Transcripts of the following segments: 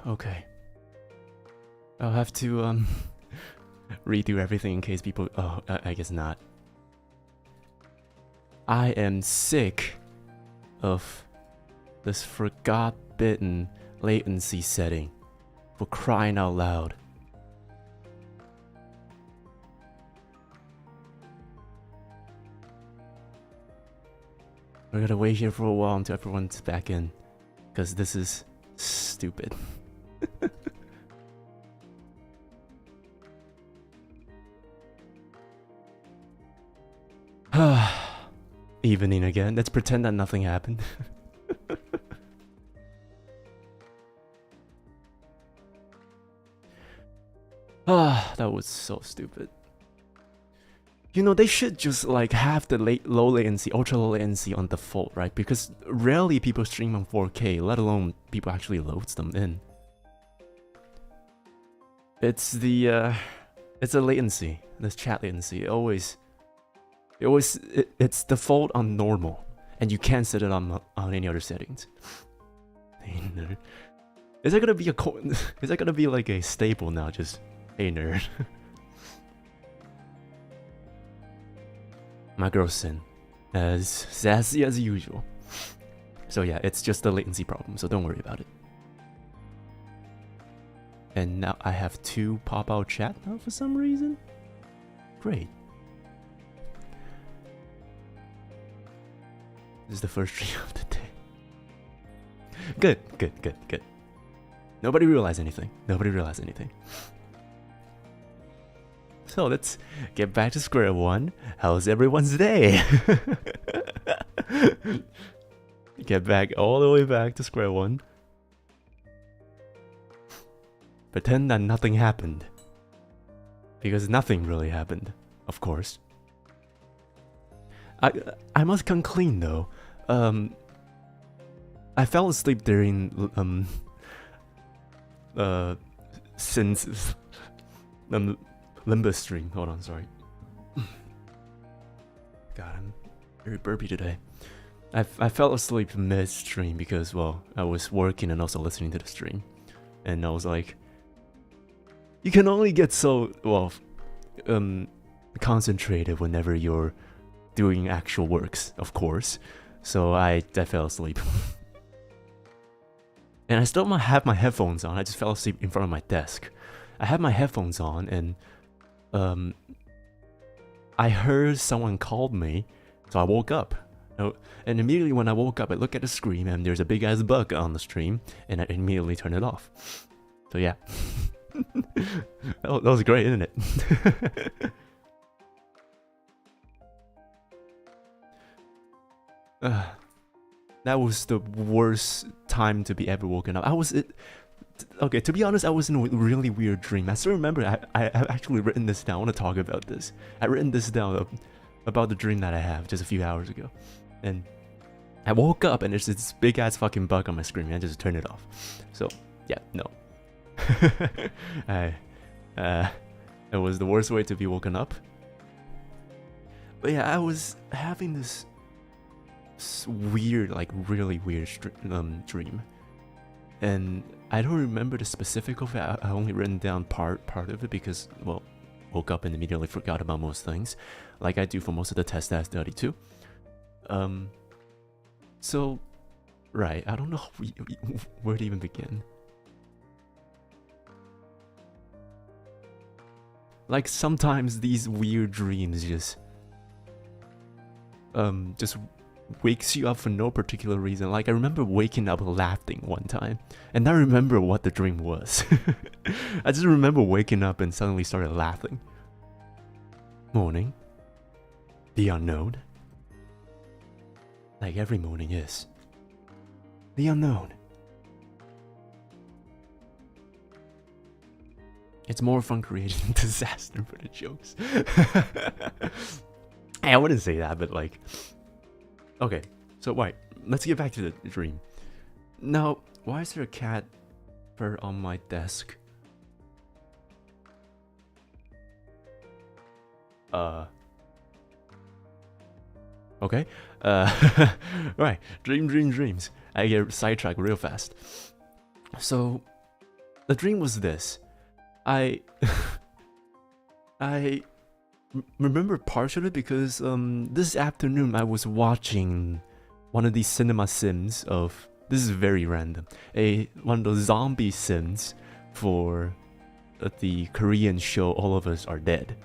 Okay. I'll have to redo everything in case people. Oh, I guess not. I am sick of this forgot-bitten latency setting. For crying out loud. We're gonna wait here for a while until everyone's back in, because this is stupid. Evening again. Let's pretend that nothing happened. That was so stupid. You know, they should just like have the low latency, ultra low latency on default, right? Because rarely people stream on 4K, let alone people actually loads them in. It's the latency, this chat latency. It's default on normal, and you can't set it on any other settings. Is that gonna be is that gonna be like a staple now? Just hey nerd. My girl Sin, as sassy as usual. So yeah, it's just a latency problem, so don't worry about it. And now I have 2 pop-out chat now for some reason. Great. This is the first stream of the day. Good. Nobody realized anything. So let's get back to square one. How's everyone's day? Get back all the way back to square one. Pretend that nothing happened. Because nothing really happened, of course. I must come clean though. I fell asleep during since Limbus stream. Hold on, sorry. God, I'm very burpy today. I fell asleep mid-stream because, well, I was working and also listening to the stream. And I was like, you can only get so, well, concentrated whenever you're doing actual works, of course. So I fell asleep. And I still have my headphones on. I just fell asleep in front of my desk. I had my headphones on and I heard someone called me, so I woke up. And immediately when I woke up, I look at the screen and there's a big ass bug on the stream, and I immediately turn it off. So yeah. That was great, isn't it? That was the worst time to be ever woken up. Okay, to be honest, I was in a really weird dream. I still remember I have actually written this down. I want to talk about this. I've written this down about the dream that I have just a few hours ago. And I woke up and there's this big ass fucking bug on my screen and I just turned it off. So, yeah, no. It was the worst way to be woken up. But yeah, I was having this weird, like really weird dream. And I don't remember the specific of it. I only written down part of it because, well, woke up and immediately forgot about most things, like I do for most of the tests that I studied too. So, right, I don't know where to even begin. Like sometimes these weird dreams just wakes you up for no particular reason. Like I remember waking up laughing one time, and I remember what the dream was. I just remember waking up and suddenly started laughing. Morning. The unknown. Like every morning is. The unknown. It's more fun creating disaster for the jokes. I wouldn't say that, but like... Okay, so wait, let's get back to the dream. Now, why is there a cat fur on my desk? Okay. Right, dreams. I get sidetracked real fast. So the dream was this. I I remember partially because this afternoon I was watching one of these cinema sims of, this is very random, one of those zombie sims for the Korean show All of Us Are Dead,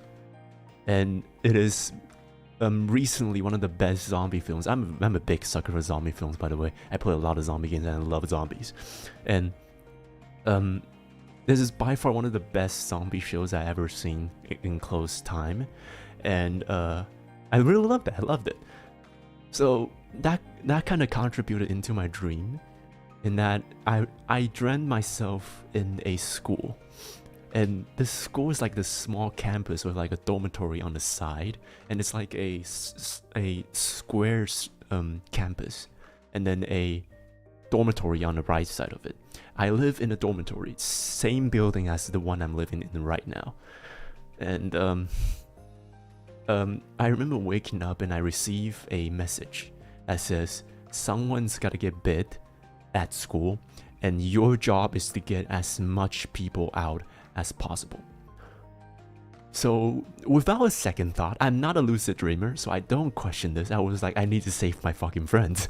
and it is recently one of the best zombie films. I'm a big sucker for zombie films, by the way. I play a lot of zombie games and I love zombies, and this is by far one of the best zombie shows I ever seen in close time, and I really loved it. I loved it. So that kind of contributed into my dream, in that I dreamt myself in a school, and this school is like this small campus with like a dormitory on the side, and it's like a square campus, and then a dormitory on the right side of it. I live in a dormitory, same building as the one I'm living in right now. And I remember waking up and I receive a message that says, someone's gotta get bit at school, and your job is to get as much people out as possible. So without a second thought, I'm not a lucid dreamer, so I don't question this. I was like, I need to save my fucking friends.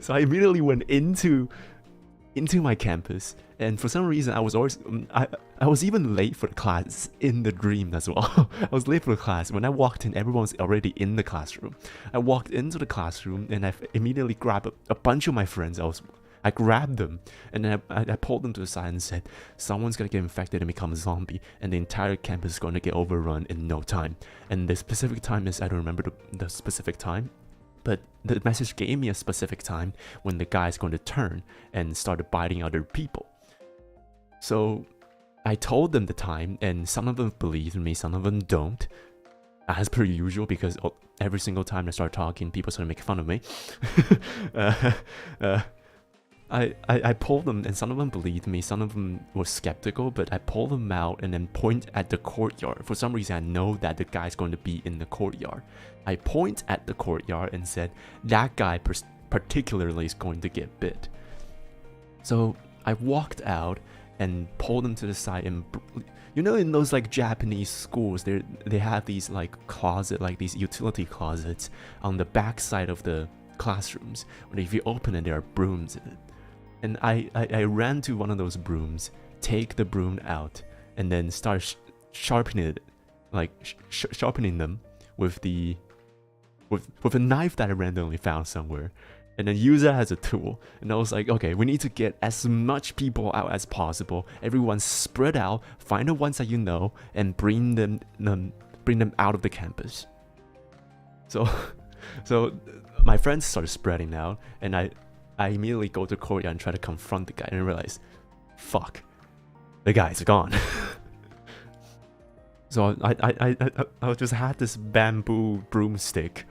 So I immediately went into my campus, and for some reason I was always I was even late for the class in the dream as well. I was late for the class. When I walked in, everyone was already in the classroom. I walked into the classroom and I immediately grabbed a bunch of my friends. I grabbed them and then I pulled them to the side and said, someone's gonna get infected and become a zombie, and the entire campus is gonna get overrun in no time. And the specific time is, I don't remember the specific time, but the message gave me a specific time when the guy is going to turn and start biting other people. So I told them the time, and some of them believed me, some of them don't, as per usual, because every single time I start talking, people start making fun of me. I pulled them, and some of them believed me, some of them were skeptical, but I pulled them out and then point at the courtyard. For some reason, I know that the guy's going to be in the courtyard. I point at the courtyard and said, that guy particularly is going to get bit. So I walked out and pulled them to the side, and you know, in those like Japanese schools, they have these like these utility closets on the back side of the classrooms, where if you open it, there are brooms in it. And I ran to one of those brooms, take the broom out, and then start sharpening it, like sharpening them with a knife that I randomly found somewhere, and then use that as a tool. And I was like, okay, we need to get as much people out as possible. Everyone spread out, find the ones that you know, and bring them out of the campus. So my friends started spreading out, and I immediately go to Korea and try to confront the guy, and I realize, fuck, the guy's gone. So I just had this bamboo broomstick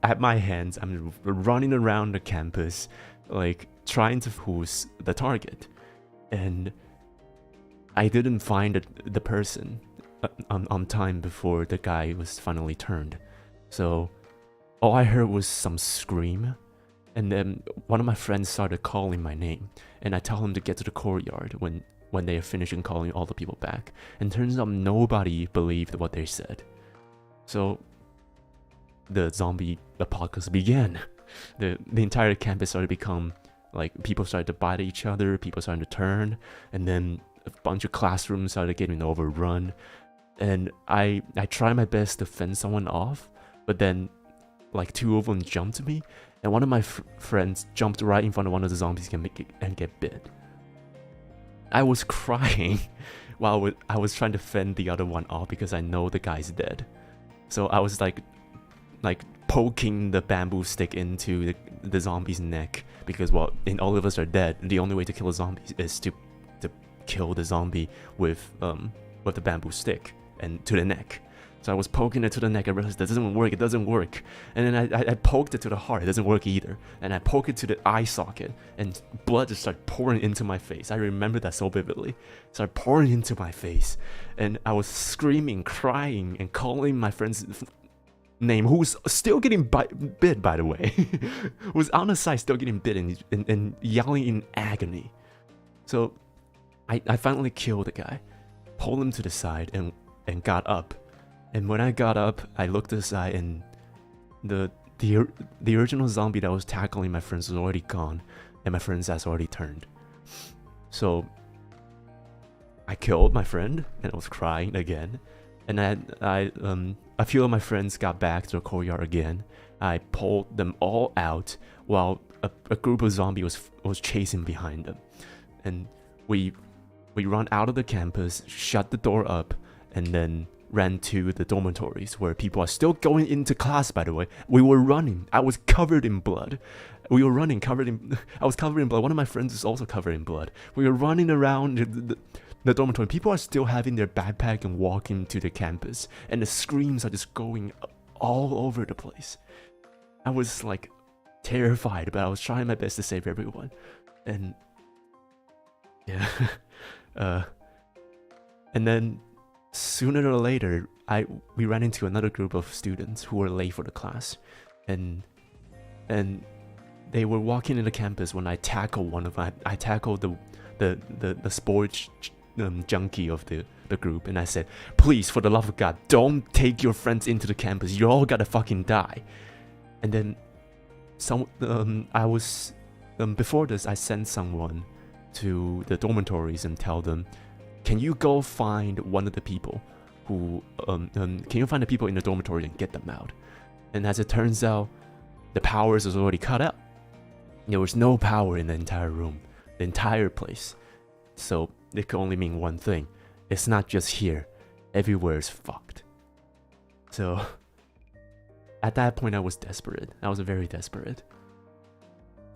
at my hands. I'm running around the campus, like trying to who's the target, and I didn't find the person on time before the guy was finally turned. So all I heard was some scream. And then one of my friends started calling my name, and I tell him to get to the courtyard when they are finishing calling all the people back. And turns out nobody believed what they said. So the zombie apocalypse began. The entire campus started to become like, people started to bite each other, people started to turn, and then a bunch of classrooms started getting overrun. And I tried my best to fend someone off, but then like 2 of them jumped me, and one of my friends jumped right in front of one of the zombies and get bit. I was crying while I was trying to fend the other one off because I know the guy's dead. So I was like poking the bamboo stick into the zombie's neck, because, well, in All of Us Are Dead, the only way to kill a zombie is to kill the zombie with the bamboo stick and to the neck. So I was poking it to the neck. I realized that it doesn't work. And then I poked it to the heart. It doesn't work either. And I poked it to the eye socket, and blood just started pouring into my face. I remember that so vividly. It started pouring into my face, and I was screaming, crying, and calling my friend's name, who was still getting bit, by the way. Was on the side, still getting bit, and yelling in agony. So I finally killed the guy, pulled him to the side, and got up. And when I got up, I looked aside, and the original zombie that was tackling my friends was already gone, and my friend's ass already turned. So I killed my friend, and I was crying again. And a few of my friends got back to the courtyard again. I pulled them all out while a group of zombies was chasing behind them. And we ran out of the campus, shut the door up, and then ran to the dormitories where people are still going into class, by the way. We were running. I was covered in blood. We were running, I was covered in blood. One of my friends is also covered in blood. We were running around the dormitory. People are still having their backpack and walking to the campus, and the screams are just going all over the place. I was like terrified, but I was trying my best to save everyone. And yeah, and then sooner or later, we ran into another group of students who were late for the class, and they were walking in the campus when I tackled one of them. I tackled the sports junkie of the group, and I said, please, for the love of God, don't take your friends into the campus. You all gotta fucking die. And then before this, I sent someone to the dormitories and tell them, can you go find one of the people who can you find the people in the dormitory and get them out? And as it turns out, the powers was already cut out. There was no power in the entire room, the entire place. So it could only mean one thing. It's not just here. Everywhere is fucked. So at that point, I was desperate. I was very desperate.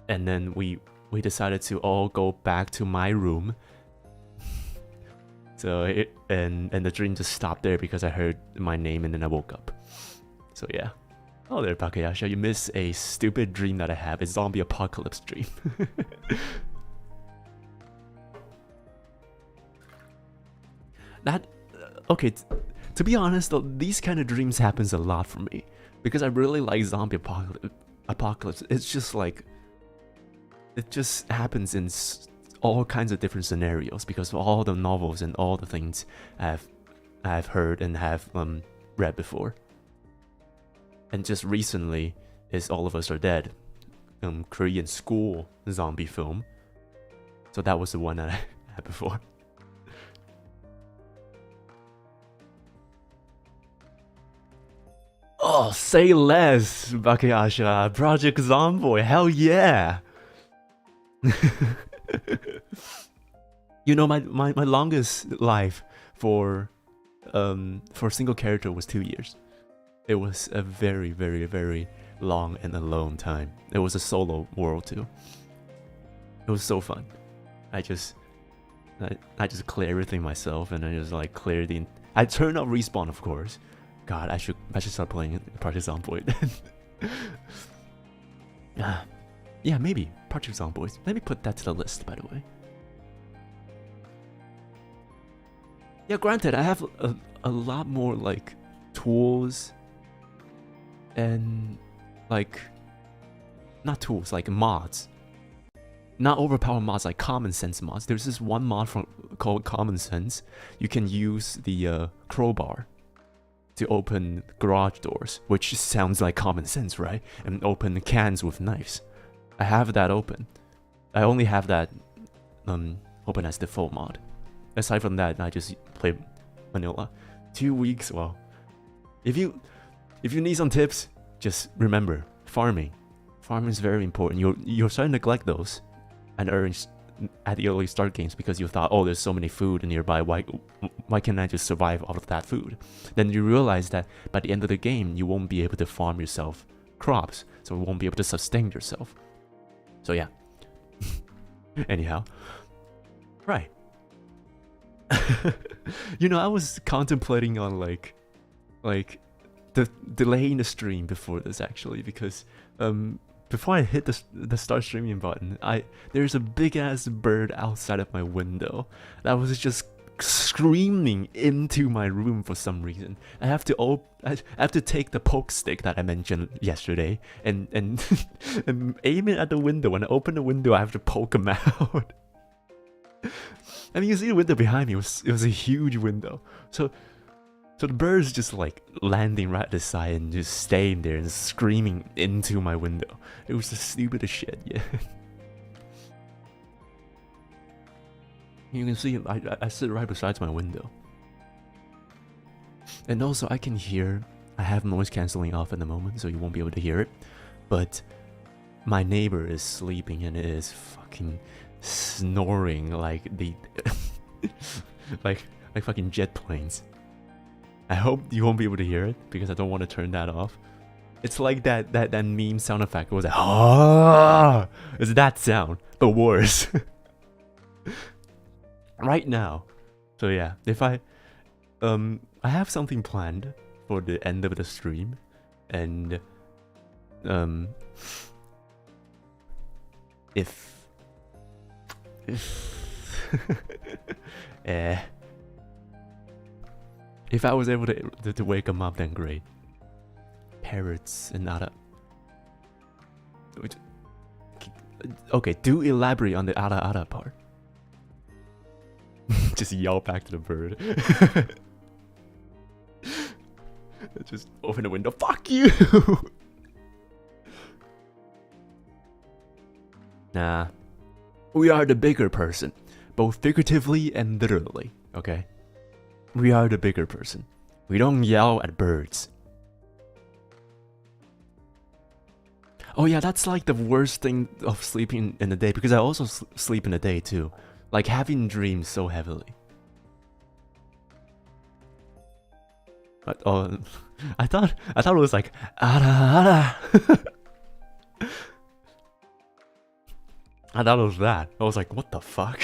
And then we decided to all go back to my room. So and the dream just stopped there because I heard my name and then I woke up. So yeah. Oh there, Bakayasha, you missed a stupid dream that I have. A zombie apocalypse dream. Okay, to be honest though, these kind of dreams happens a lot for me. Because I really like zombie apocalypse. It's just like, it just happens in all kinds of different scenarios because of all the novels and all the things I've heard and have read before. And just recently is All of Us Are Dead, Korean school zombie film. So that was the one that I had before. Oh, say less, Bakayasha. Project Zomboy, hell yeah! You know, my longest life for single character was 2 years. It was a very, very, very long and alone time. It was a solo world too. It was so fun. I just clear everything myself, and I just like clear the. I turned off respawn, of course. God, I should start playing Project Zomboid. Yeah, maybe Project Zomboid. Let me put that to the list, by the way. Yeah, granted, I have a lot more like tools and like not tools, like mods. Not overpowered mods, like common sense mods. There's this one mod called Common Sense. You can use the crowbar to open garage doors, which sounds like common sense, right? And open cans with knives. I have that open. I only have that open as default mod. Aside from that, I just play vanilla. 2 weeks, well, if you need some tips, just remember farming. Farming is very important. You're starting to neglect those and earn at the early start games because you thought, oh, there's so many food nearby. Why can't I just survive off of that food? Then you realize that by the end of the game, you won't be able to farm yourself crops, so you won't be able to sustain yourself. So yeah. Anyhow, right. You know, I was contemplating on like delaying the stream before this actually, because before I hit the start streaming button, there's a big ass bird outside of my window that was just screaming into my room for some reason. I have to take the poke stick that I mentioned yesterday and and aim it at the window. When I open the window, I have to poke him out. And you see the window behind me. It was a huge window. So the bird's just like landing right at the side and just staying there and screaming into my window. It was the stupidest shit, yeah. You can see I sit right beside my window. And also I can hear, I have noise cancelling off at the moment, so you won't be able to hear it. But my neighbor is sleeping and it is fucking snoring like the like fucking jet planes. I hope you won't be able to hear it because I don't want to turn that off. It's like that meme sound effect. It was like, ah, it's that sound, but worse. Right now. So yeah, if I have something planned for the end of the stream, and if if I was able to wake them up, then great. Parrots and other. Okay, do elaborate on the other part. Just yell back to the bird. Just open the window. Fuck you! Nah. We are the bigger person. Both figuratively and literally, okay? We are the bigger person. We don't yell at birds. Oh yeah, that's like the worst thing of sleeping in the day, because I also sleep in the day too. Like having dreams so heavily. But, oh, I thought it was like ara. I thought it was that. I was like, what the fuck?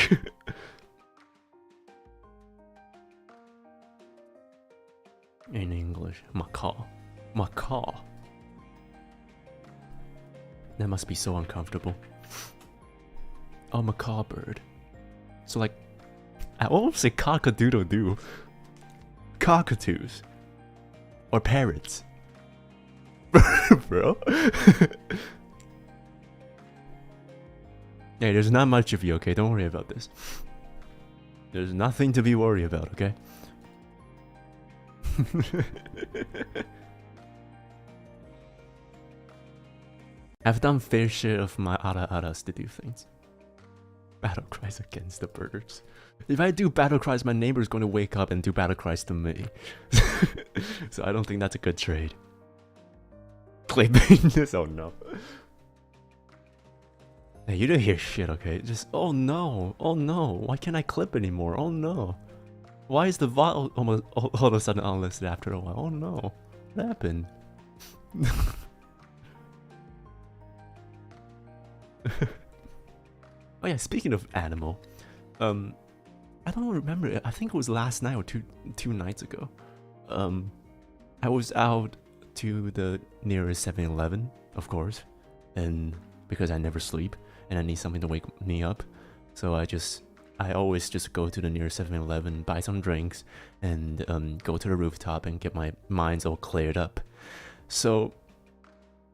In English, macaw. Macaw. That must be so uncomfortable. Oh, macaw bird. So like, I almost say cock-a-doodle-doo. Cockatoos. Or parrots. Bro? Hey, there's not much of you, okay? Don't worry about this. There's nothing to be worried about, okay? I've done fair share of my aras to do things. Battle cries against the birds. If I do battle cries, my neighbor's going to wake up and do battle cries to me. So I don't think that's a good trade. Clipping this? Oh no. Hey, you didn't hear shit, okay? Just, oh no, why can't I clip anymore? Oh no. Why is the VOD almost all of a sudden unlisted after a while? Oh no. What happened? Oh yeah, speaking of animal, I don't remember. I think it was last night or two nights ago. I was out to the nearest 7-Eleven, of course, and because I never sleep and I need something to wake me up, so I always just go to the nearest 7-Eleven, buy some drinks, and go to the rooftop and get my minds all cleared up. So,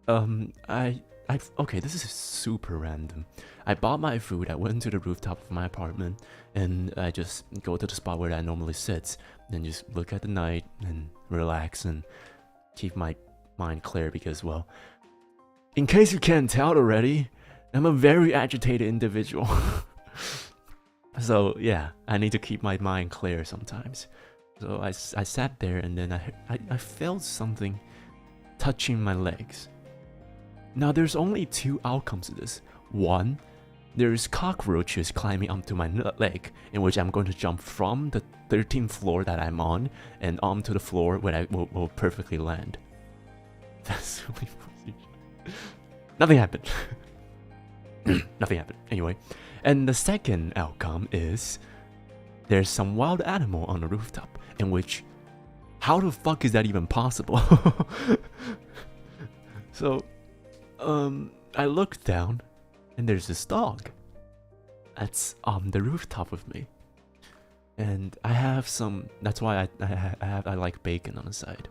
okay, this is super random. I bought my food, I went to the rooftop of my apartment, and I just go to the spot where I normally sit, and just look at the night, and relax, and keep my mind clear, because, well, in case you can't tell already, I'm a very agitated individual. So, yeah, I need to keep my mind clear sometimes. So I sat there, and then I felt something touching my legs. Now, there's only two outcomes to this. One, there's cockroaches climbing onto my leg, in which I'm going to jump from the 13th floor that I'm on and onto the floor where I will perfectly land. That's really funny. Nothing happened. Nothing happened. Anyway, and the second outcome is there's some wild animal on the rooftop, in which, how the fuck is that even possible? So, I look down, and there's this dog that's on the rooftop with me, and I have some. That's why I like bacon on the side,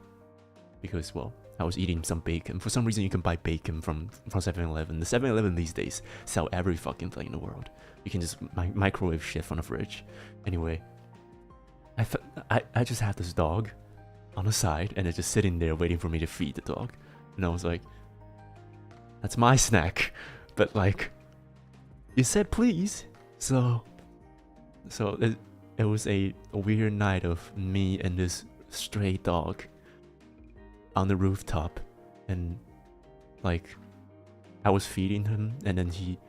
because, well, I was eating some bacon. For some reason, you can buy bacon from 7-Eleven. The 7-Eleven these days sell every fucking thing in the world. You can just microwave shit from the fridge. Anyway, I just had this dog on the side, and it's just sitting there waiting for me to feed the dog. And I was like, that's my snack. But like, you said please. So it was a weird night of me and this stray dog on the rooftop, and like I was feeding him, and then he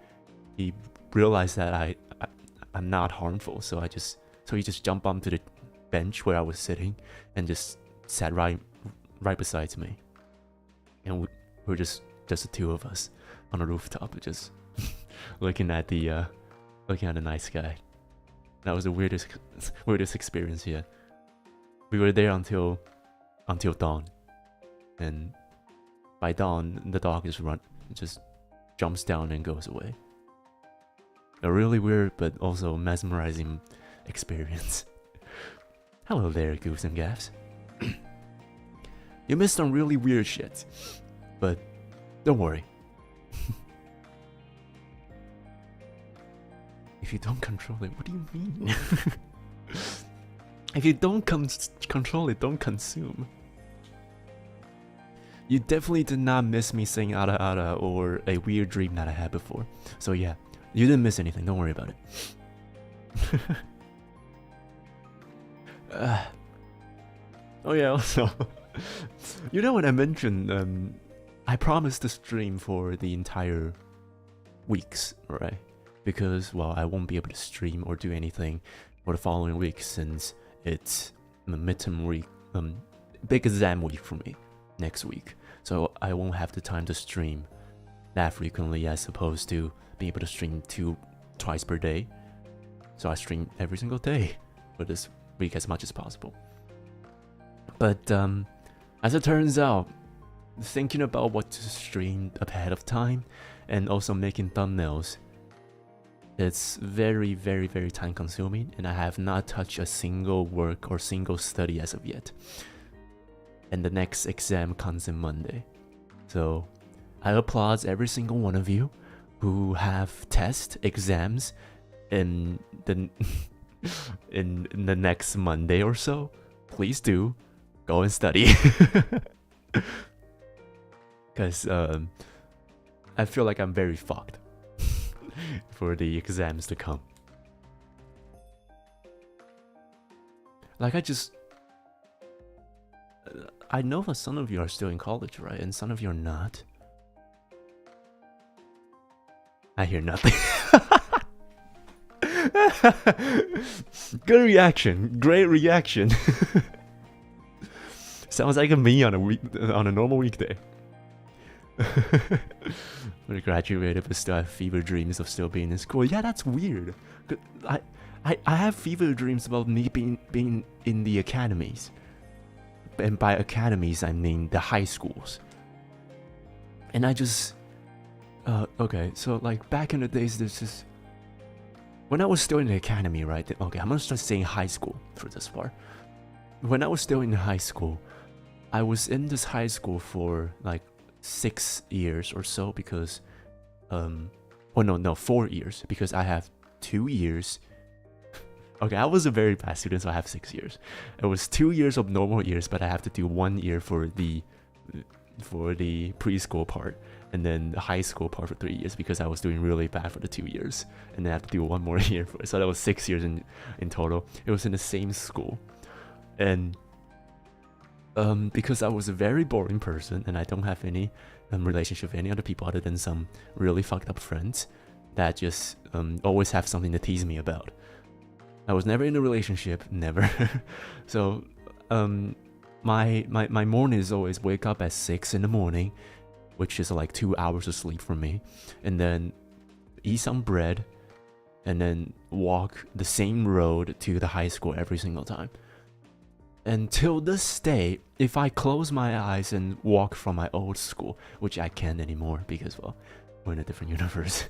realized that I'm not harmful, so he just jumped onto the bench where I was sitting and just sat right beside me, and we're just the two of us on the rooftop, just looking at the night sky. That was the weirdest experience yet. We were there until dawn, and by dawn the dog just jumps down and goes away. A really weird but also mesmerizing experience. Hello there, goofs and gaffs. You missed some really weird shit, but don't worry. If you don't control it, what do you mean? If you don't control it, don't consume. You definitely did not miss me saying "ara ara" or a weird dream that I had before. So yeah, you didn't miss anything. Don't worry about it. Oh yeah, also, you know when I mentioned I promised to stream for the entire weeks, right? Because, well, I won't be able to stream or do anything for the following week since it's the midterm week, big exam week for me next week. So I won't have the time to stream that frequently as opposed to being able to stream twice per day. So I stream every single day for this week as much as possible. But as it turns out, thinking about what to stream ahead of time and also making thumbnails, it's very, very, very time consuming, and I have not touched a single work or single study as of yet. And the next exam comes in Monday. So I applaud every single one of you who have test exams in the in the next Monday or so. Please do go and study. Because I feel like I'm very fucked for the exams to come. Like I know that some of you are still in college, right? And some of you are not. I hear nothing. Good reaction. Great reaction. Sounds like me on a normal weekday. We graduated but still have fever dreams of still being in school. Yeah, that's weird. I have fever dreams about me being in the academies. And by academies, I mean the high schools. And I just... okay, so like back in the days, there's this... When I was still in the academy, right? Okay, I'm gonna start saying high school for this part. When I was still in high school, I was in this high school for like 6 years or so because... oh no, 4 years. Because I have 2 years... Okay, I was a very bad student, so I have 6 years. It was 2 years of normal years, but I have to do 1 year for the preschool part, and then the high school part for 3 years because I was doing really bad for the 2 years, and then I have to do 1 more year for it. So that was 6 years in total. It was in the same school, and because I was a very boring person and I don't have any relationship with any other people other than some really fucked up friends that just always have something to tease me about. I was never in a relationship, never. So, my morning is always wake up at 6 in the morning, which is like 2 hours of sleep for me, and then eat some bread, and then walk the same road to the high school every single time. Until this day, if I close my eyes and walk from my old school, which I can't anymore because, well, we're in a different universe.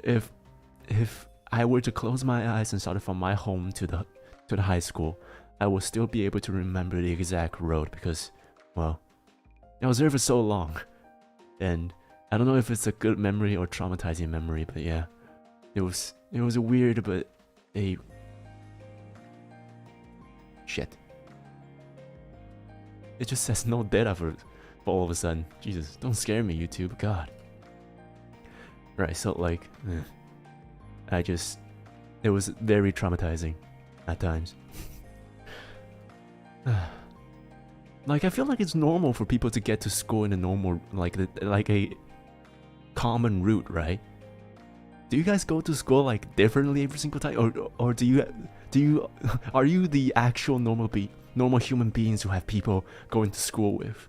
If I were to close my eyes and start from my home to the high school, I will still be able to remember the exact road because, well, I was there for so long, and I don't know if it's a good memory or traumatizing memory, but yeah, it was a weird but a shit. It just says no data for all of a sudden. Jesus, don't scare me, YouTube. God. Right, so like, it was very traumatizing at times. Like, I feel like it's normal for people to get to school in a normal, like a common route, right? Do you guys go to school like differently every single time, or do you are you the actual normal human beings who have people going to school with?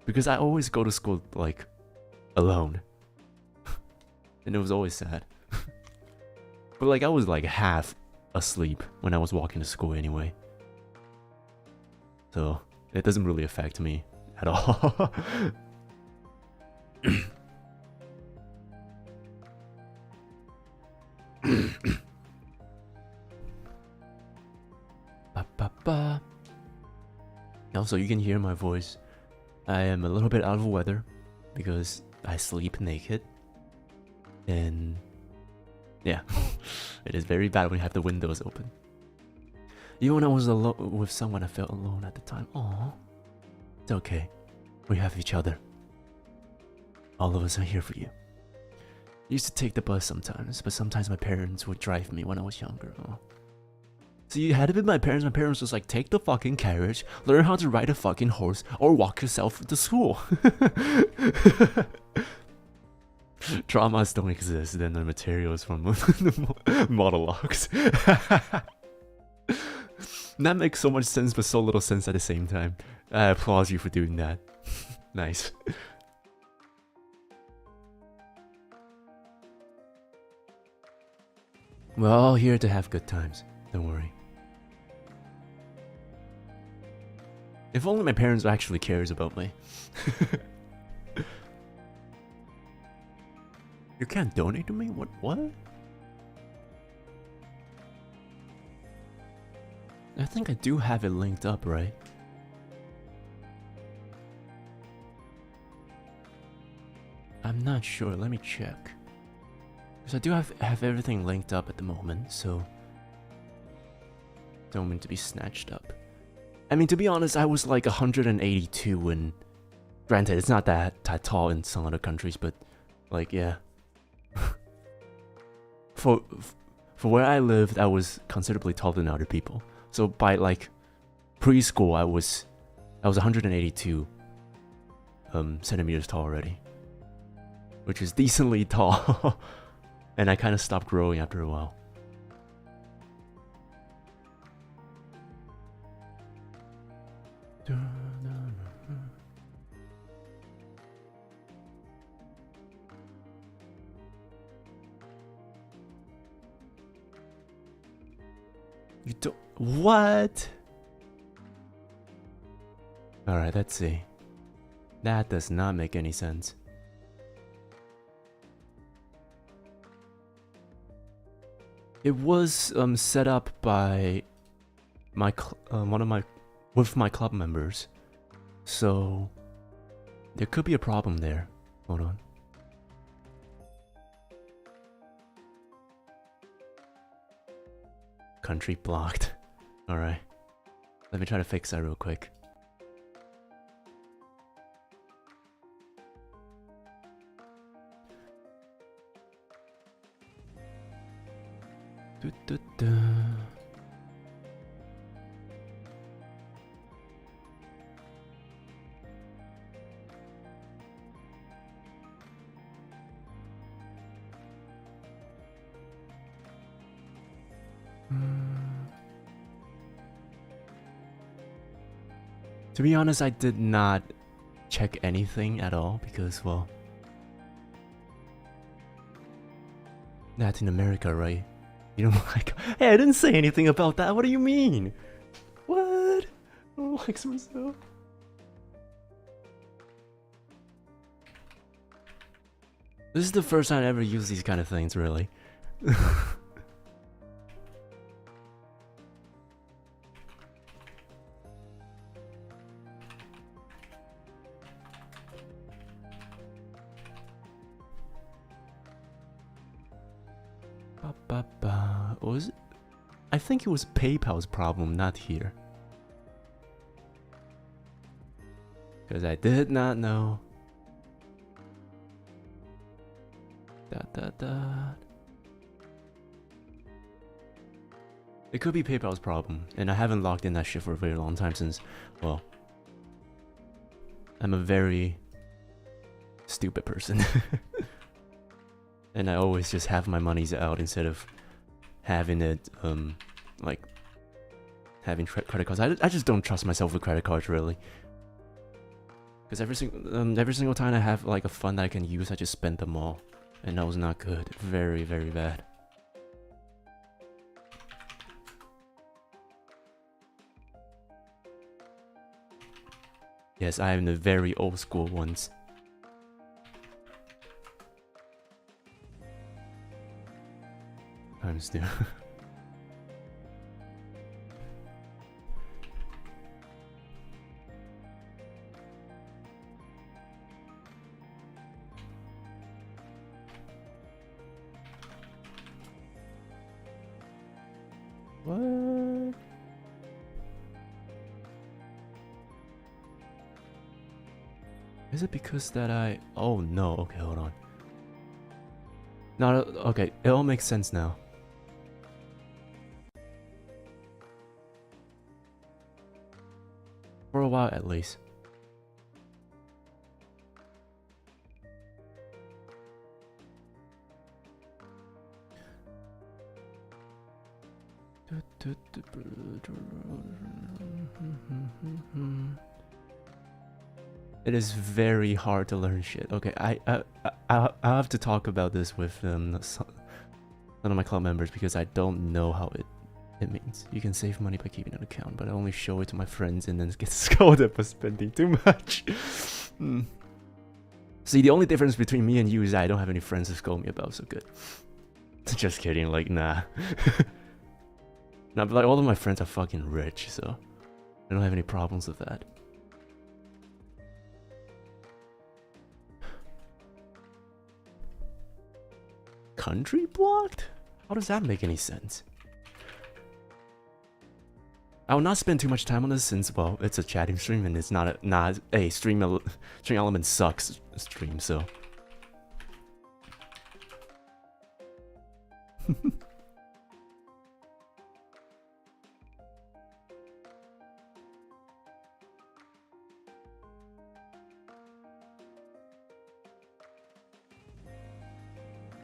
Because I always go to school like alone, and it was always sad. But like I was like half asleep when I was walking to school anyway, so it doesn't really affect me at all. Also, you can hear my voice. I am a little bit out of weather because I sleep naked, and yeah, it is very bad when you have the windows open. Even when I was alone with someone, I felt alone at the time. Aww, it's okay. We have each other. All of us are here for you. I used to take the bus sometimes, but sometimes my parents would drive me when I was younger. Oh. So you had it with my parents. My parents was like, take the fucking carriage, learn how to ride a fucking horse, or walk yourself to school. Traumas don't exist, then the materials from the monologues. That makes so much sense, but so little sense at the same time. I applaud you for doing that. Nice. We're all here to have good times. Don't worry. If only my parents actually cares about me. You can't donate to me? What? I think I do have it linked up, right? I'm not sure. Let me check. Because I do have everything linked up at the moment, so don't mean to be snatched up. I mean, to be honest, I was like 182, and granted, it's not that tall in some other countries, but like, yeah. For where I lived, I was considerably taller than other people. So by like preschool, I was 182 centimeters tall already, which is decently tall. And I kind of stopped growing after a while. You don't... What? Alright, let's see. That does not make any sense. It was set up by my with my club members, so there could be a problem there. Hold on. Country blocked. All right, let me try to fix that real quick. To be honest, I did not check anything at all because, well, that's in America, right? You don't like... Hey, I didn't say anything about that. What do you mean? What? I don't like myself. This is the first time I ever used these kind of things, really. What was it? I think it was PayPal's problem, not here. Because I did not know. It could be PayPal's problem, and I haven't logged in that shit for a very long time since, well, I'm a very stupid person. And I always just have my monies out instead of having it, like, having credit cards. I just don't trust myself with credit cards, really. Because every single time I have, like, a fund that I can use, I just spend them all. And that was not good. Very, very bad. Yes, I am the very old school ones. Times new. What? Is it because that I... Oh no, okay, hold on. No, okay, it all makes sense now. For a while at least. It is very hard to learn shit. Okay, I have to talk about this with one of my club members because I don't know how it means. You can save money by keeping an account, but I only show it to my friends and then get scolded for spending too much. See, the only difference between me and you is I don't have any friends to scold me about, so good. Just kidding, like, nah. Nah, but like, all of my friends are fucking rich, so I don't have any problems with that. Country blocked? How does that make any sense? I will not spend too much time on this since, well, it's a chatting stream and it's not a stream element sucks stream, so.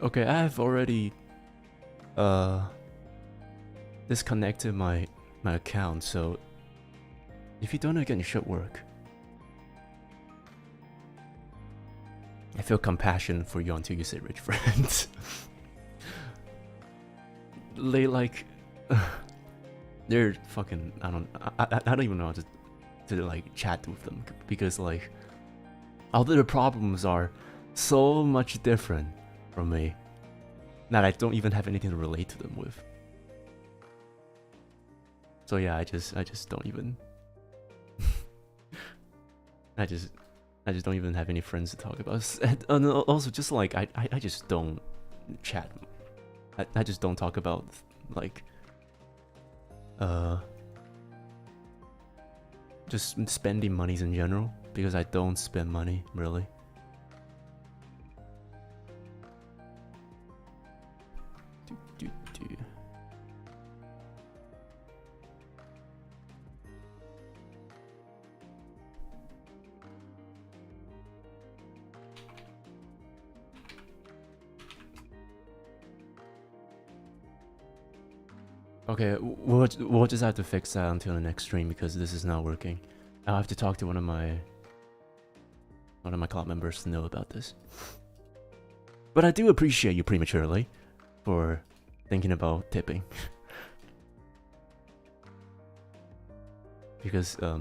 Okay, I have already disconnected my account, so if you don't again, it should work. I feel compassion for you until you say rich friends. They like they're fucking I don't even know how to like chat with them because like all their problems are so much different from me that I don't even have anything to relate to them with. So yeah, I just don't even I just don't even have any friends to talk about. And also just like I just don't chat. I just don't talk about like just spending monies in general because I don't spend money really. Okay, we'll just have to fix that until the next stream because this is not working. I'll have to talk to one of my club members to know about this. But I do appreciate you prematurely for thinking about tipping. Because I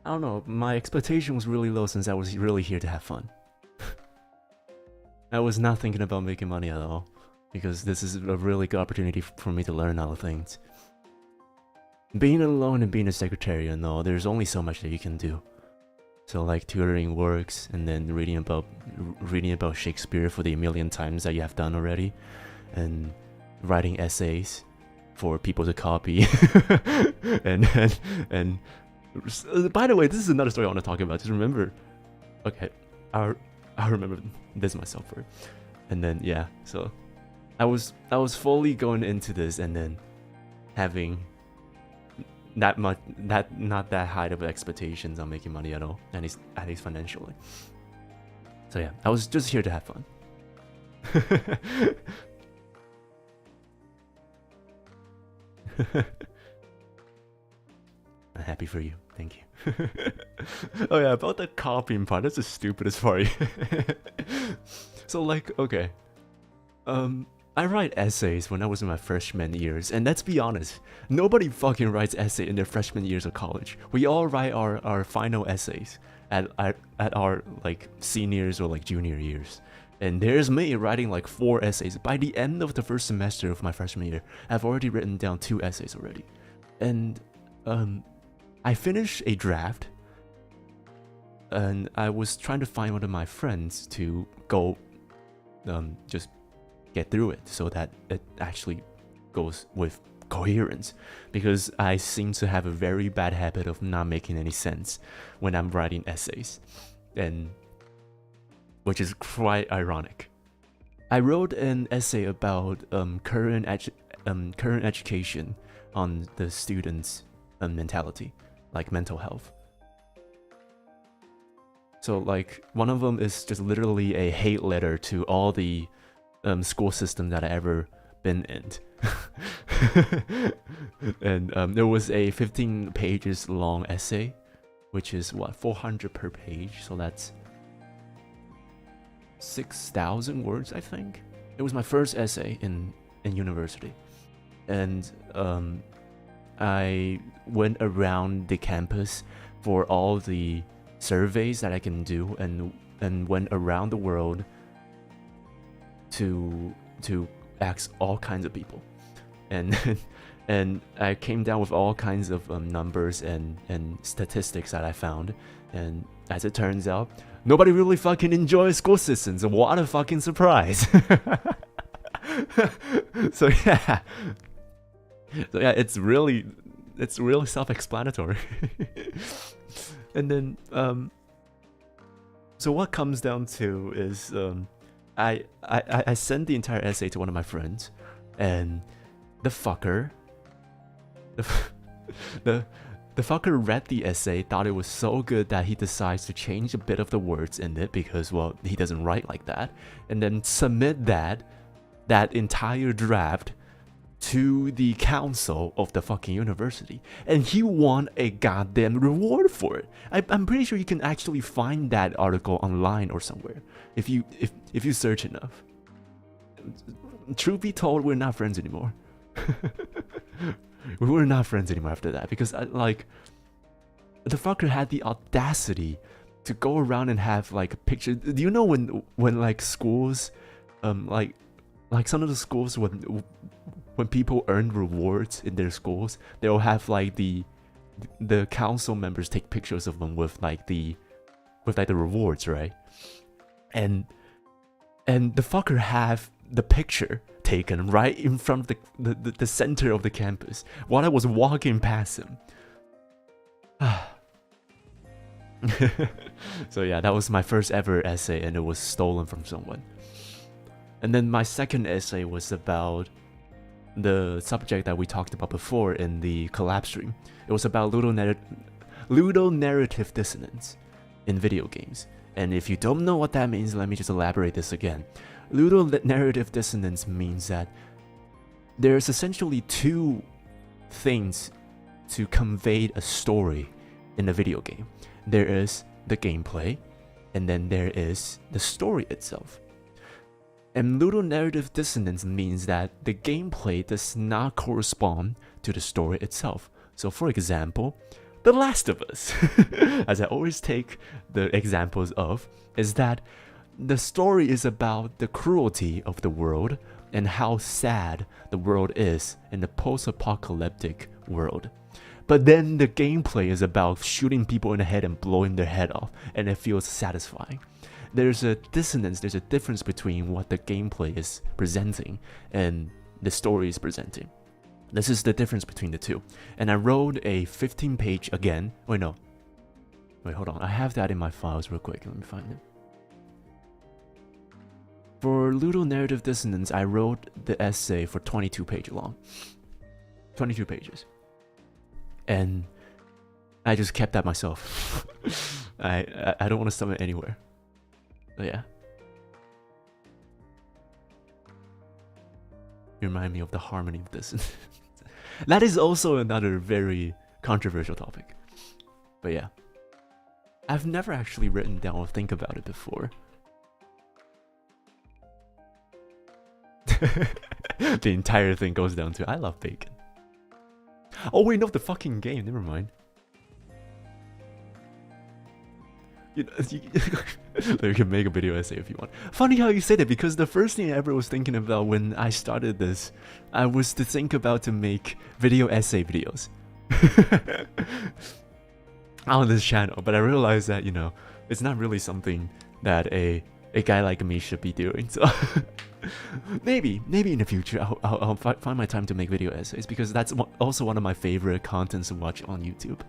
don't know, my expectation was really low since I was really here to have fun. I was not thinking about making money at all. Because this is a really good opportunity for me to learn other things. Being alone and being a secretary and all, there's only so much that you can do. So like tutoring works, and then reading about reading about Shakespeare for the million times that you have done already, and writing essays for people to copy. and by the way, this is another story I want to talk about. Just remember, okay, I'll remember this myself for. And then yeah, so I was fully going into this, and then having not that high of expectations on making money at all, at least financially. So yeah, I was just here to have fun. I'm happy for you. Thank you. Oh yeah, about the copying part, that's the stupidest part. So like, okay. I write essays when I was in my freshman years, and let's be honest, nobody fucking writes essay in their freshman years of college. We all write our final essays at our like seniors or like junior years. And there's me writing like 4 essays. By the end of the first semester of my freshman year, I've already written down 2 essays already. And I finished a draft, and I was trying to find one of my friends to go just get through it so that it actually goes with coherence, because I seem to have a very bad habit of not making any sense when I'm writing essays, and which is quite ironic. I wrote an essay about current education on the students' mentality, like mental health. So like one of them is just literally a hate letter to all the school system that I ever been in. And there was a 15 pages long essay, which is what, 400 per page, so that's 6,000 words, I think. It was my first essay in university, and I went around the campus for all the surveys that I can do, and went around the world to ask all kinds of people, and and I came down with all kinds of numbers and statistics that I found, and as it turns out, nobody really fucking enjoys school systems. What a fucking surprise! So yeah, it's really self-explanatory. And then so what comes down to is I sent the entire essay to one of my friends, and the fucker read the essay, thought it was so good that he decides to change a bit of the words in it because, well, he doesn't write like that, and then submit that entire draft to the council of the fucking university, and he won a goddamn reward for it. I'm pretty sure you can actually find that article online or somewhere if you search enough. Truth be told, we're not friends anymore. We were not friends anymore after that, because like the fucker had the audacity to go around and have like a picture. Do you know when like schools, like some of the schools, when people earn rewards in their schools, they'll have like the council members take pictures of them with the rewards, right? And the fucker have the picture taken right in front of the center of the campus while I was walking past him. So yeah, that was my first ever essay, and it was stolen from someone. And then my second essay was about the subject that we talked about before in the collab stream. It was about ludonarrative dissonance in video games. And if you don't know what that means, let me just elaborate this again. Ludonarrative dissonance means that there's essentially 2 things to convey a story in a video game. There is the gameplay, and then there is the story itself. And ludonarrative dissonance means that the gameplay does not correspond to the story itself. So for example, The Last of Us, as I always take the examples of, is that the story is about the cruelty of the world and how sad the world is in the post-apocalyptic world. But then the gameplay is about shooting people in the head and blowing their head off, and it feels satisfying. there's a dissonance, there's a difference between what the gameplay is presenting and the story is presenting. This is the difference between the two. And I wrote a 15-page again. Wait, no. Wait, hold on. I have that in my files real quick. Let me find it. For Ludo Narrative Dissonance, I wrote the essay for 22 pages long. 22 pages. And I just kept that myself. I don't want to submit anywhere. But yeah. You remind me of the harmony of dissonance. That is also another very controversial topic. But yeah. I've never actually written down or think about it before. The entire thing goes down to I love bacon. Oh wait, no, the fucking game. Never mind. You can make a video essay if you want. Funny how you say that, because the first thing I ever was thinking about when I started this, I was to think about to make video essay videos on this channel. But I realized that, you know, it's not really something that a guy like me should be doing. So maybe in the future I'll find my time to make video essays, because that's also one of my favorite contents to watch on YouTube.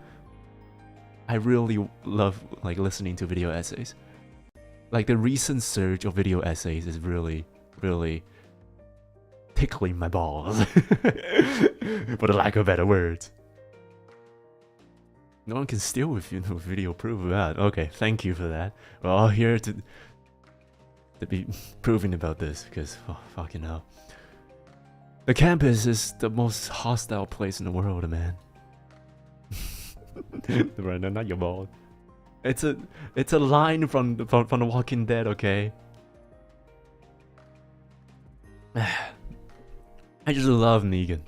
I really love like listening to video essays. Like the recent surge of video essays is really tickling my balls, for the lack of better words. No one can steal with you, no video proof of that. Okay, thank you for that. We're all here to be proving about this, because oh, fucking hell. The campus is the most hostile place in the world, man. Right, no, not your ball. It's a line from The Walking Dead, okay? I just love Negan.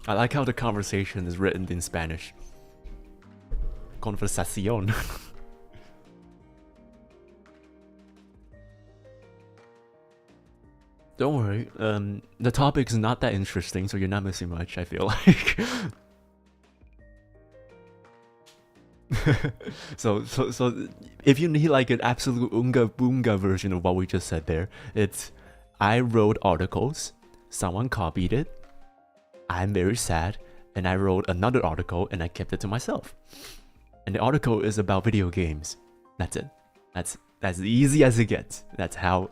I like how the conversation is written in Spanish. Conversación. Don't worry, the topic's not that interesting, so you're not missing much, I feel like. So if you need like an absolute unga boonga version of what we just said there, it's I wrote articles, someone copied it, I'm very sad, and I wrote another article and I kept it to myself. And the article is about video games. That's it. That's as easy as it gets. That's how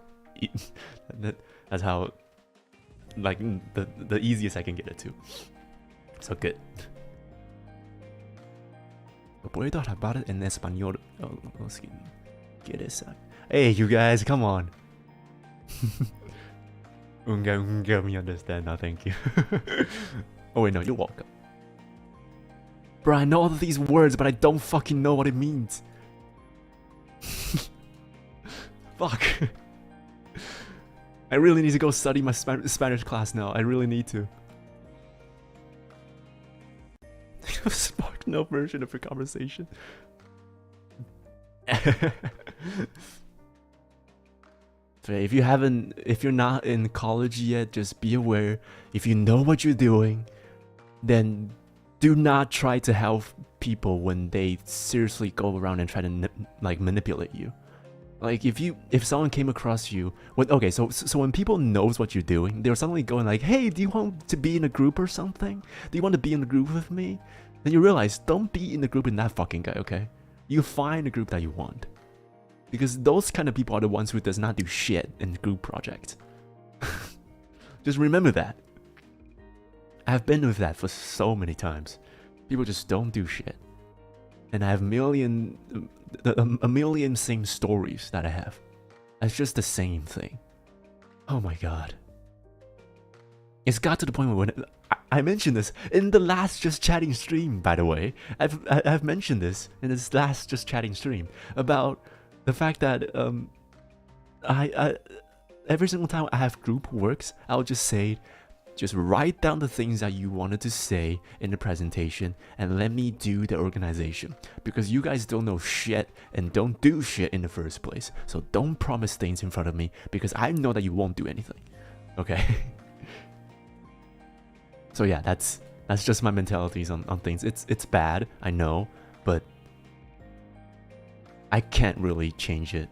that's how like the easiest I can get it to. So good. ¿Puedo hablar en español? Oh, get this up. Hey, you guys, come on. Unga, me understand now, thank you. Oh wait, no, you're welcome. Bro, I know all of these words, but I don't fucking know what it means. Fuck. I really need to go study my Spanish class now. I really need to. Spark no version of a conversation. If you're not in college yet, just be aware. If you know what you're doing, then do not try to help people when they seriously go around and try to like manipulate you. Like if someone came across you, so when people knows what you're doing, they're suddenly going like, hey, do you want to be in a group or something? Do you want to be in a group with me? Then you realize, don't be in the group with that fucking guy, okay? You find a group that you want. Because those kind of people are the ones who does not do shit in group projects. Just remember that. I've been with that for so many times. People just don't do shit. And I have a million same stories that I have. It's just the same thing. Oh my god. It's got to the point where when I mentioned this in the last Just Chatting stream, by the way. I've mentioned this in this last Just Chatting stream about the fact that I every single time I have group works, I'll just say, just write down the things that you wanted to say in the presentation and let me do the organization. Because you guys don't know shit and don't do shit in the first place. So don't promise things in front of me because I know that you won't do anything. Okay? So yeah, that's That's just my mentalities on things. It's bad, I know, but I can't really change it.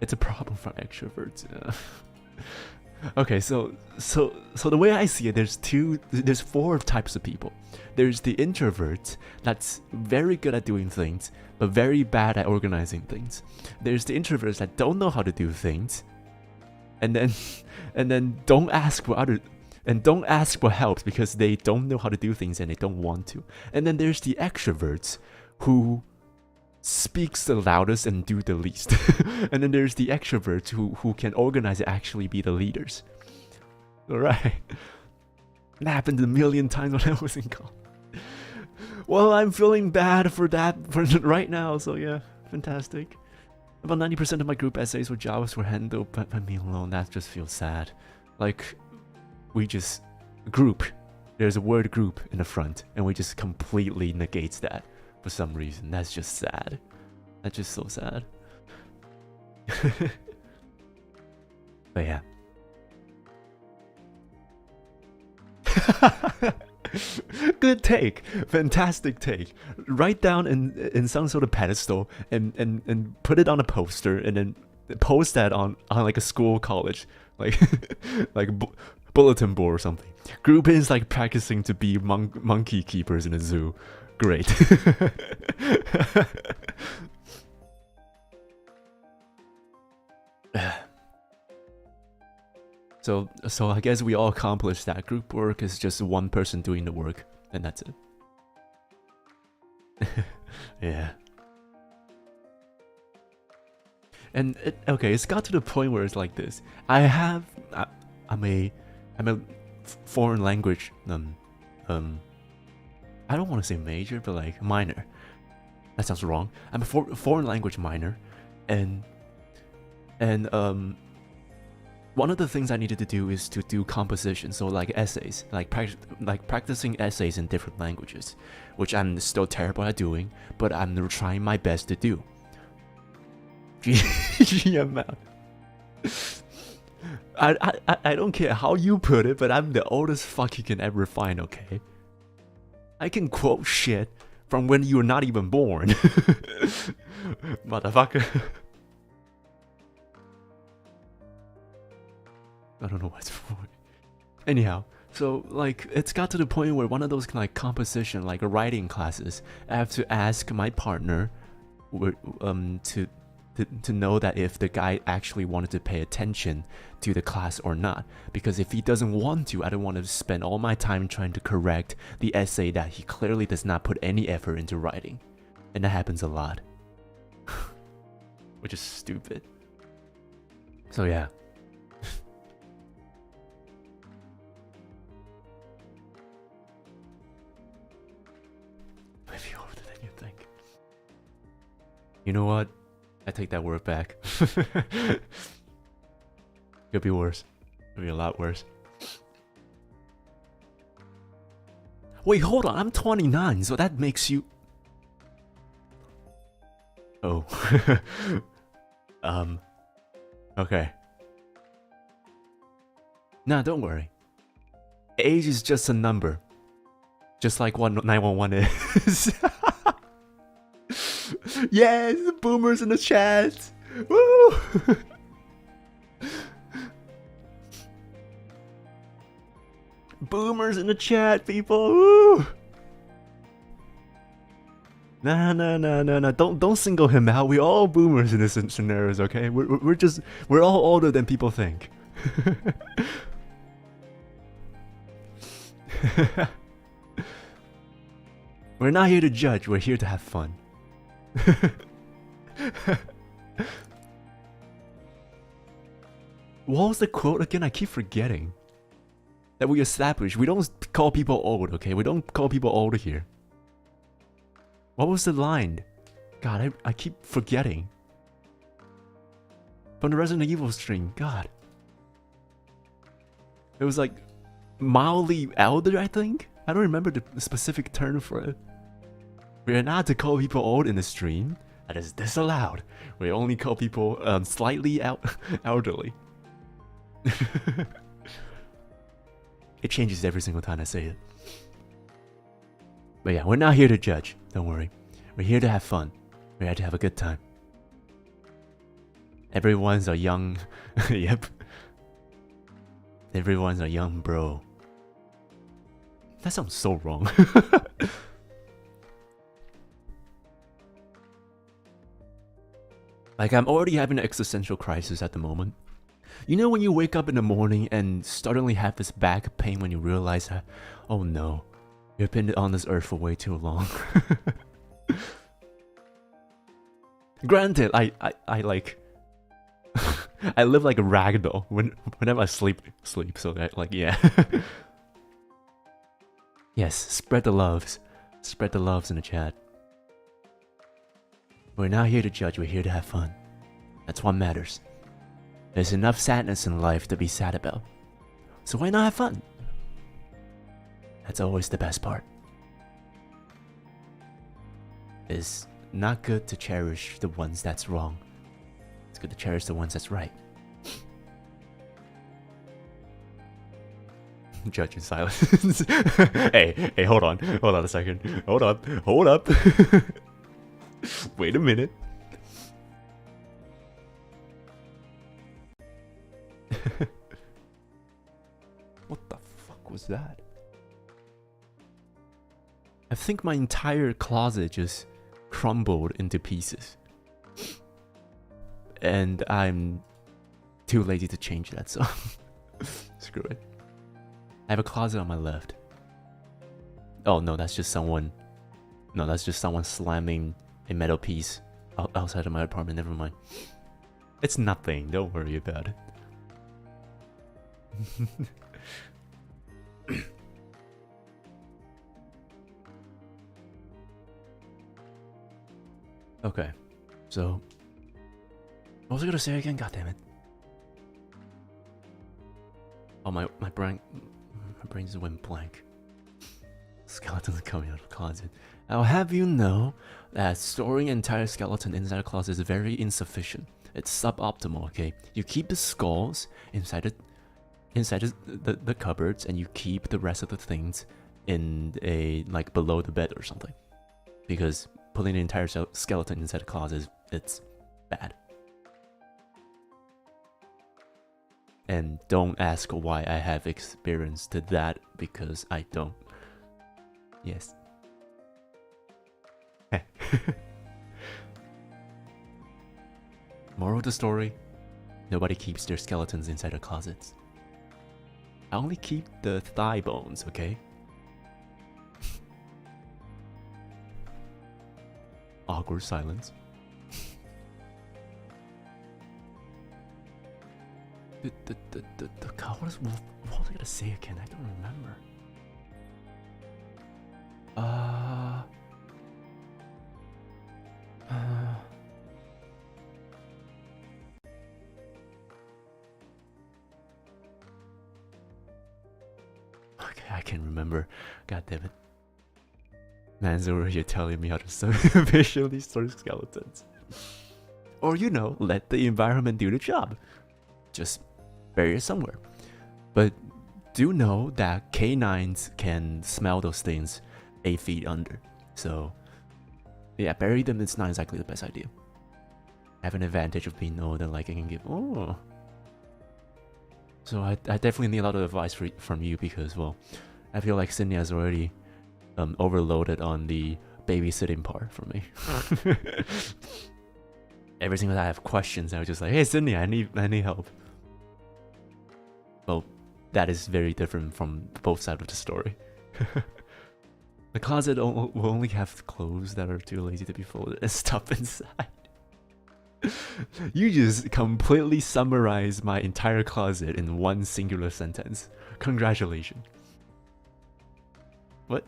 It's a problem for extroverts. Yeah. Okay, so the way I see it, there's 4 types of people. There's the introvert that's very good at doing things, but very bad at organizing things. There's the introverts that don't know how to do things, and then don't ask for help because they don't know how to do things and they don't want to. And then there's the extroverts who speaks the loudest and do the least. And then there's the extroverts who can organize and actually be the leaders. Alright. That happened a million times when I was in college. Well, I'm feeling bad for that right now, so yeah, fantastic. About 90% of my group essays with Javas were handled by me alone. That just feels sad. Like, we just... Group. There's a word group in the front, and we just completely negates that. For some reason, that's just sad. That's just so sad. But yeah. Good take. Fantastic take. Write down in some sort of pedestal and put it on a poster and then post that on like a school, college, like like bulletin board or something. Group is like practicing to be monkey keepers in a zoo. Great. So I guess we all accomplished that. Group work is just one person doing the work, and that's it. Yeah. And it's got to the point where it's like this. I'm a foreign language I don't want to say major, but like minor. That sounds wrong. I'm a foreign language minor, and one of the things I needed to do is to do composition, so like essays, like practicing essays in different languages, which I'm still terrible at doing, but I'm trying my best to do. I don't care how you put it, but I'm the oldest fuck you can ever find, okay? I can quote shit from when you were not even born. Motherfucker. I don't know what's for. Anyhow, so like it's got to the point where one of those like composition, like writing classes, I have to ask my partner to know that if the guy actually wanted to pay attention to the class or not. Because if he doesn't want to, I don't want to spend all my time trying to correct the essay that he clearly does not put any effort into writing. And that happens a lot. Which is stupid. So yeah. Maybe older than you think. You know what? I take that word back. Could be worse. Could be a lot worse. Wait, hold on. I'm 29, so that makes you... Oh. Okay. Nah, don't worry. Age is just a number. Just like what 911 is. Yes, boomers in the chat. Woo! Boomers in the chat, people. Woo! Nah. Don't single him out. We all boomers in this scenarios, okay? We're all older than people think. We're not here to judge. We're here to have fun. What was the quote again? I keep forgetting. That we established. We don't call people old, okay? We don't call people old here. What was the line? God, I keep forgetting. From the Resident Evil stream. God. It was like mildly elder, I think? I don't remember the specific term for it. We are not to call people old in the stream. That is disallowed. We only call people slightly elderly. It changes every single time I say it. But yeah, we're not here to judge. Don't worry. We're here to have fun. We're here to have a good time. Everyone's a young... yep. Everyone's a young bro. That sounds so wrong. Like, I'm already having an existential crisis at the moment. You know when you wake up in the morning and suddenly have this back pain when you realize that, oh no, you've been on this earth for way too long. Granted, I like... I live like a ragdoll whenever I sleep, so that, like, yeah. Yes, spread the loves. Spread the loves in the chat. We're not here to judge, we're here to have fun. That's what matters. There's enough sadness in life to be sad about. So why not have fun? That's always the best part. It's not good to cherish the ones that's wrong. It's good to cherish the ones that's right. Judge in silence. Hey, hold on a second. Hold up. Wait a minute. What the fuck was that? I think my entire closet just crumbled into pieces. And I'm too lazy to change that, so screw it. I have a closet on my left. Oh no, that's just someone... No, that's just someone slamming a metal piece outside of my apartment, never mind. It's nothing, don't worry about it. Okay, so... What was I gonna say again? God damn it. Oh, my brain just went blank. Skeletons coming out of the closet. I'll have you know that storing an entire skeleton inside a closet is very insufficient. It's suboptimal, okay? You keep the skulls inside the cupboards, and you keep the rest of the things in a, like, below the bed or something. Because putting an entire skeleton inside a closet, it's bad. And don't ask why I have experience to that, because I don't. Yes. Moral of the story, nobody keeps their skeletons inside their closets. I only keep the thigh bones, okay? Awkward silence. God, what was I gonna say again? I don't remember. Okay, I can remember. God damn it. Man's over here telling me how to visually sort skeletons. Or, you know, let the environment do the job. Just bury it somewhere. But do know that canines can smell those things 8 feet under. So, yeah, bury them is not exactly the best idea. I have an advantage of being older, like I can give... Oh. So I definitely need a lot of advice from you because, well, I feel like Cinnia has already overloaded on the babysitting part for me. Every single time I have questions, I was just like, hey Cinnia, I need help. Well, that is very different from both sides of the story. The closet will only have clothes that are too lazy to be folded and stuff inside. You just completely summarized my entire closet in one singular sentence. Congratulations. What?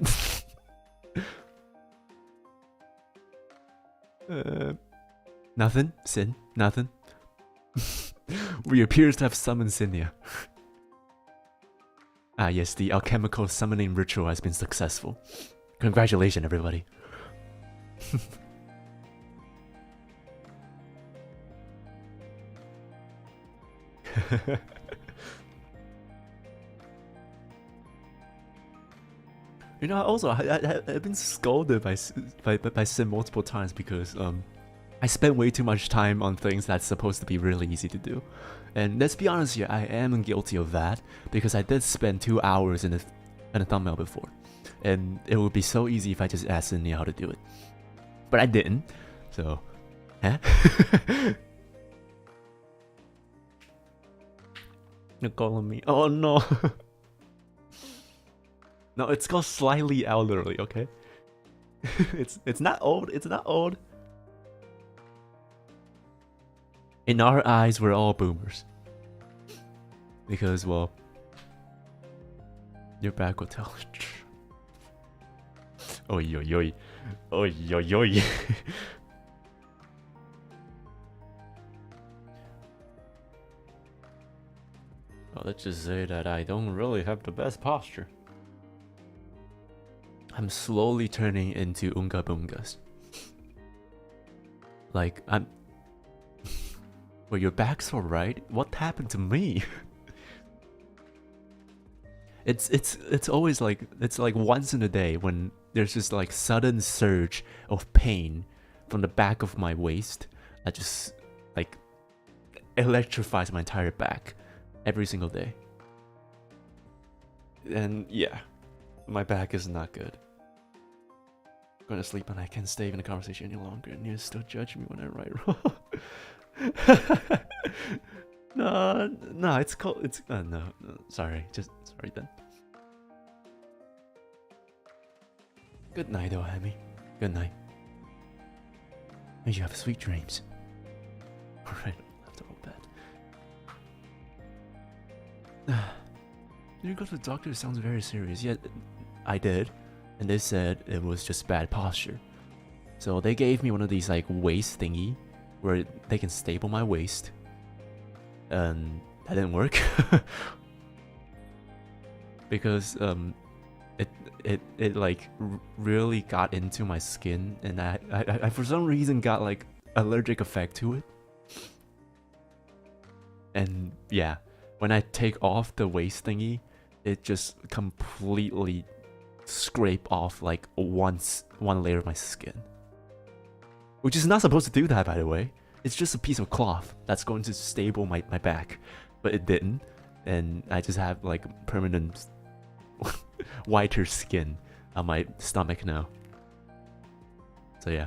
Nothing? Sin? Nothing? We appear to have summoned Cinnia. Ah yes, the alchemical summoning ritual has been successful. Congratulations, everybody. You know, also I've been scolded by Sim multiple times because I spend way too much time on things that's supposed to be really easy to do. And let's be honest here, I am guilty of that because I did spend 2 hours in a thumbnail before. And it would be so easy if I just asked Cinnia how to do it. But I didn't, so... Huh? You're calling me... Oh no! No, it's called slightly elderly, okay? it's not old, it's not old. In our eyes, we're all boomers. Because, well... Your back will tell. Oi oi oi. Oi oi oi. Well, let's just say that I don't really have the best posture. I'm slowly turning into Unga Bungas. Like, I'm... Well, your back's alright? What happened to me? It's always like... It's like once in a day when there's just like sudden surge of pain from the back of my waist. I just... like... electrifies my entire back. Every single day. And yeah. My back is not good. I'm going to sleep and I can't stay in the conversation any longer, and you still judge me when I write wrong. No, it's cold. It's no, sorry, just sorry then. Good night, Ohemi. Good night. May you have sweet dreams. All right, after all that. Did you go to the doctor? It sounds very serious. Yeah, I did. And they said it was just bad posture. So they gave me one of these like waist thingy where they can staple my waist. And that didn't work. Because it like really got into my skin, and I for some reason got like allergic effect to it. And yeah, when I take off the waist thingy, it just completely scrape off like one layer of my skin, which is not supposed to do that, by the way. It's just a piece of cloth that's going to stable my back, but it didn't, and I just have like permanent whiter skin on my stomach now. So yeah,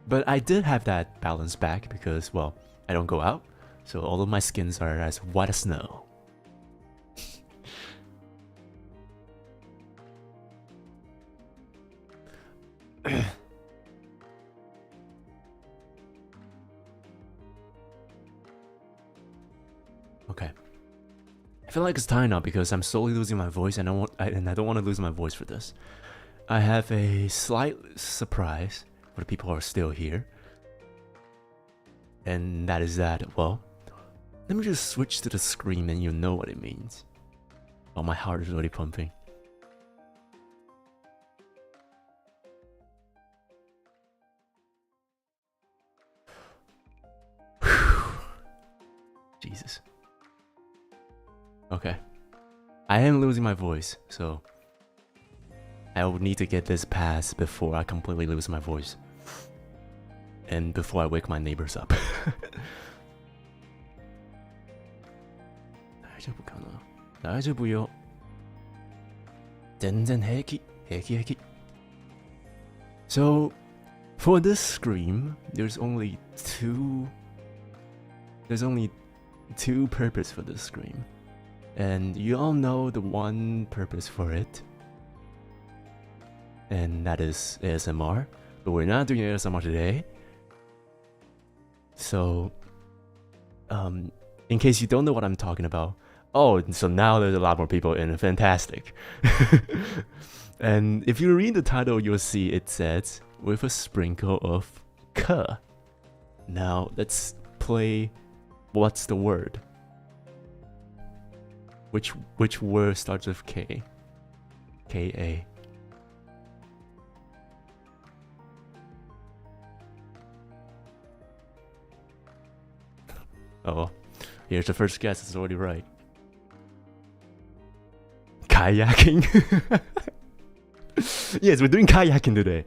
but I did have that balance back because, well, I don't go out, so all of my skins are as white as snow. Okay, I feel like it's time now because I'm slowly losing my voice, and I don't want to lose my voice for this. I have a slight surprise for the people who are still here, and that is that, well, let me just switch to the screen and you'll know what it means. Oh, my heart is already pumping. Jesus. Okay. I am losing my voice, so I will need to get this passed before I completely lose my voice. And before I wake my neighbors up. 大丈夫かな? 大丈夫よ. 全然平気. 平気平気. So, for this scream, there's only two purposes for this scream. And you all know the one purpose for it. And that is ASMR. But we're not doing ASMR today. So, in case you don't know what I'm talking about, oh, so now there's a lot more people in. Fantastic. And if you read the title, you'll see it says, with a sprinkle of K. Now, let's play what's the word? Which word starts with K? K-A. Oh, here's the first guess. It's already right. Kayaking. Yes, we're doing kayaking today.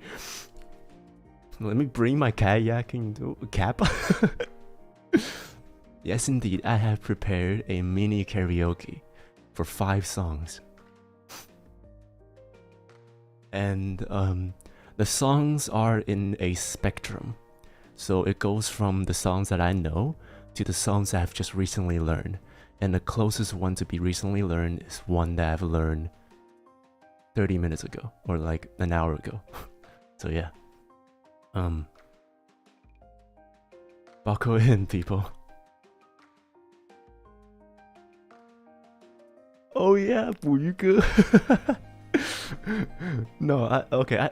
Let me bring my kayaking cap. Yes, indeed, I have prepared a mini karaoke for 5 songs. And the songs are in a spectrum. So it goes from the songs that I know to the songs that I've just recently learned. And the closest one to be recently learned is one that I've learned 30 minutes ago, or like an hour ago. So yeah. Buckle in, people. Oh yeah, Buyuku. No,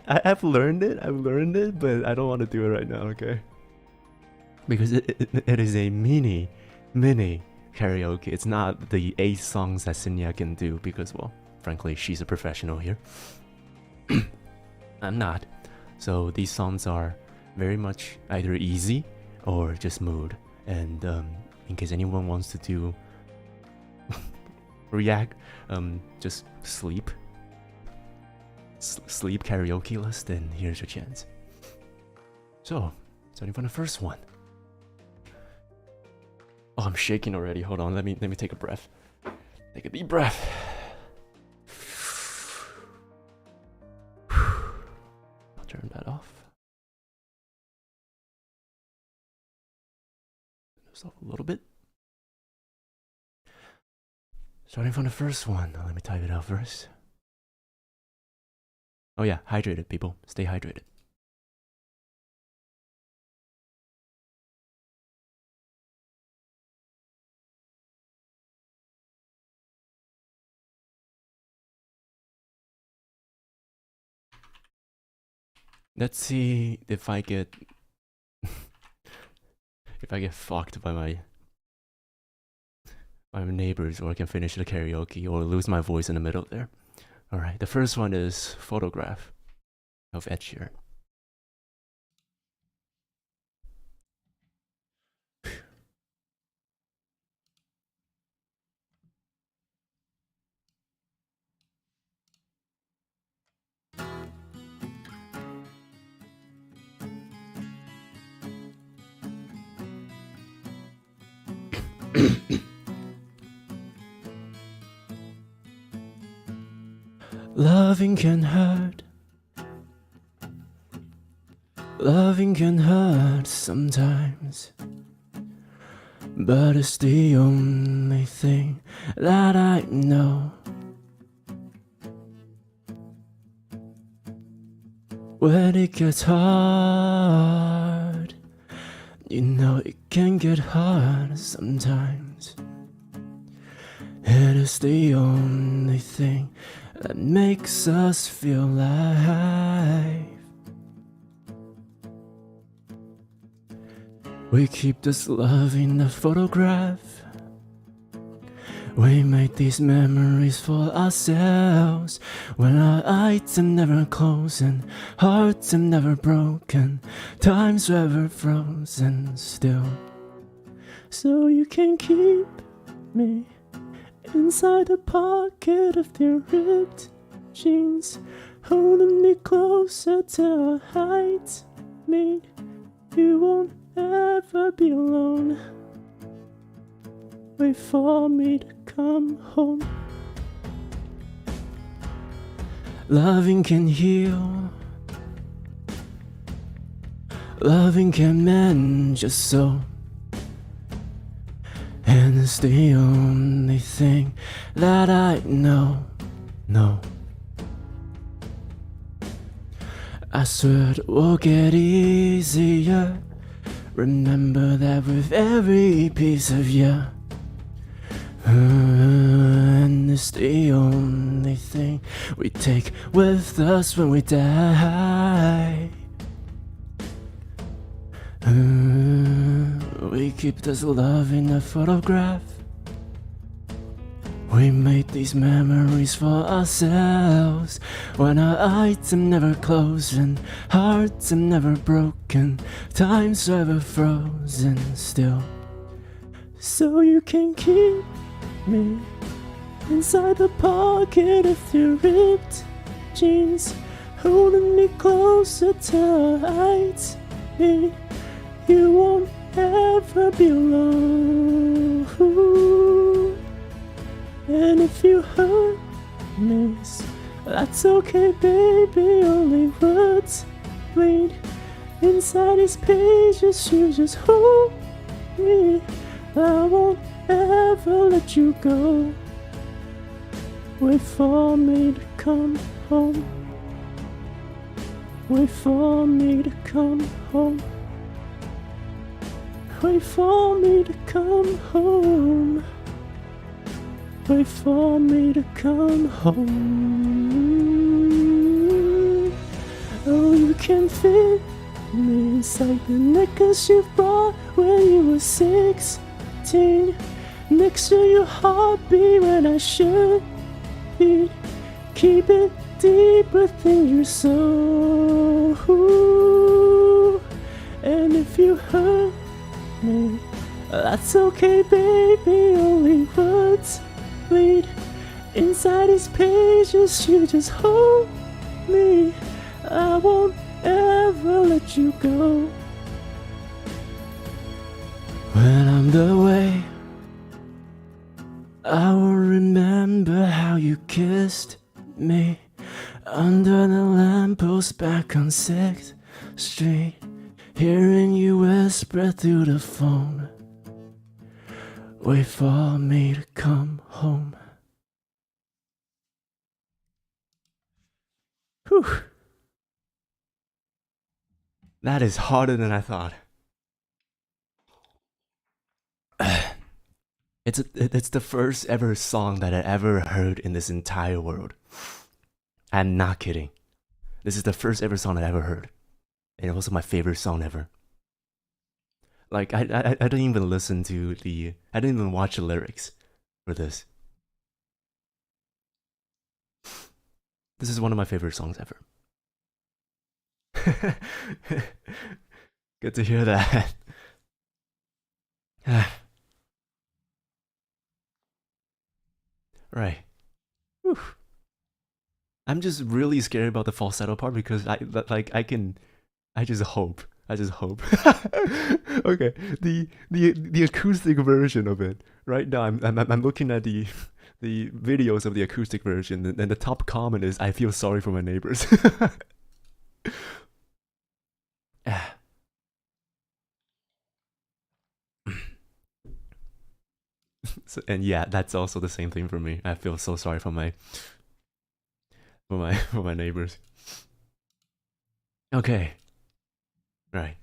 I've learned it, but I don't want to do it right now, okay? Because it is a mini karaoke. It's not the 8 songs that Cinnia can do because, well, frankly, she's a professional here. I'm not. So these songs are very much either easy or just mood. And in case anyone wants to do react, just sleep karaoke list, then here's your chance. So, starting from the first one. Oh, I'm shaking already. Hold on, let me take a breath. Take a deep breath. I'll turn that off. Turn this off a little bit. Starting from the first one. Let me type it out first. Oh yeah, hydrated, people. Stay hydrated. Let's see if I get fucked by my neighbors, or I can finish the karaoke, or lose my voice in the middle there. Alright, the first one is Photograph of Ed Sheeran. Loving can hurt. Loving can hurt sometimes, but it's the only thing that I know. When it gets hard, you know it can get hard sometimes. It is the only thing that makes us feel alive. We keep this love in a photograph. We made these memories for ourselves, when our eyes are never closing, hearts are never broken, times were ever frozen still. So you can keep me inside the pocket of your ripped jeans, holding me closer till our heights meet. You won't ever be alone. Wait for me to come home. Loving can heal. Loving can mend just so. And it's the only thing that I know. No, I swear it will get easier. Remember that with every piece of you. And it's the only thing we take with us when we die. We keep this love in a photograph. We made these memories for ourselves, when our eyes are never closing, hearts are never broken, times are ever frozen still. So you can keep me inside the pocket of your ripped jeans, holding me closer tight. You won't ever be alone. And if you hurt me, that's okay, baby. Only words bleed inside these pages. You just hold me. I won't ever let you go. Wait for me to come home. Wait for me to come home. Wait for me to come home. Wait for me to come home. Oh, you can fit me inside the necklace you bought when you were 16. Next to your heartbeat when I should be. Keep it deep within your soul. And if you hurt me, that's okay, baby. Only words bleed inside these pages. You just hold me. I won't ever let you go. When I'm away, I will remember how you kissed me under the lamppost back on 6th Street, hearing you whisper through the phone. Wait for me to come home. Whew. That is harder than I thought. It's the first ever song that I ever heard in this entire world. I'm not kidding. This is the first ever song I ever heard. And it was my favorite song ever. Like, I didn't even listen to the... I didn't even watch the lyrics for this. This is one of my favorite songs ever. Good to hear that. Right. Whew. I'm just really scared about the falsetto part because I just hope. Okay, the acoustic version of it. Right now, I'm looking at the videos of the acoustic version, and the top comment is, "I feel sorry for my neighbors." So, and yeah, that's also the same thing for me. I feel so sorry for my neighbors. Okay. Right.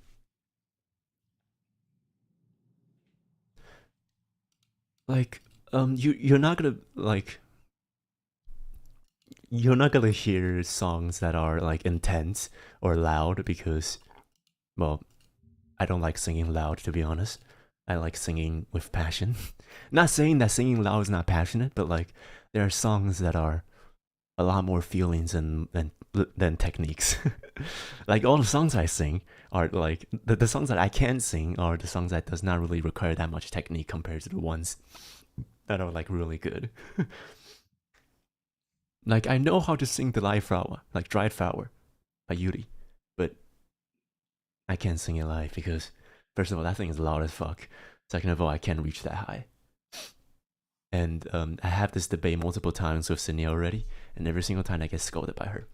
Like, you're not gonna hear songs that are like intense or loud because, well, I don't like singing loud, to be honest. I like singing with passion. Not saying that singing loud is not passionate, but like there are songs that are a lot more feelings than techniques. Like all the songs I sing are like the songs that I can sing are the songs that does not really require that much technique compared to the ones that are like really good. Like I know how to sing the live flower, like dried flower by Yuri, but I can't sing it live because first of all that thing is loud as fuck. Second of all, I can't reach that high. And I have this debate multiple times with Cinnia already, and every single time I get scolded by her.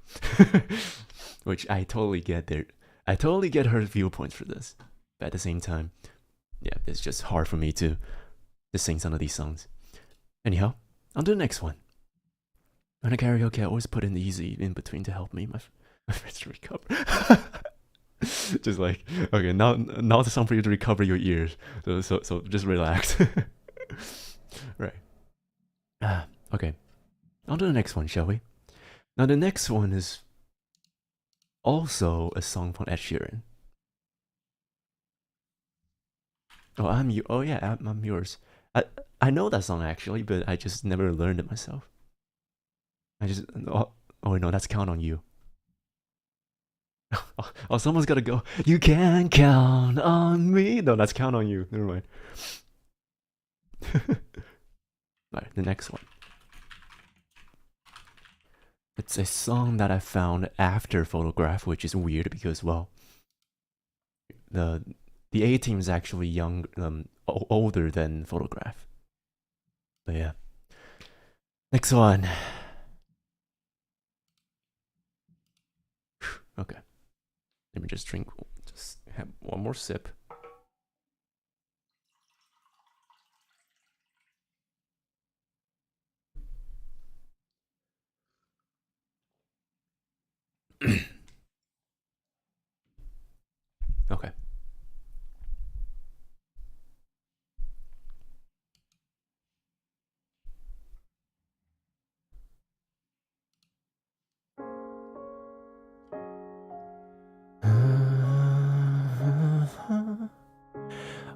Which I totally get there. I totally get her viewpoints for this. But at the same time, yeah, it's just hard for me to sing some of these songs. Anyhow, on to the next one. When I karaoke, I always put in easy in between to help me, my friends recover. Just like, okay, now it's time for you to recover your ears. So just relax. Right. Okay. On to the next one, shall we? Now the next one is also a song from Ed Sheeran. Oh, I'm yours. I know that song actually, but I just never learned it myself. Oh no, that's Count on You. Oh, someone's gotta go. You can count on me. No, that's Count on You. Never mind. Alright, the next one. It's a song that I found after Photograph, which is weird because, well, the A-Team is actually older than Photograph. But yeah. Next one. Okay. Let me just have one more sip. Okay.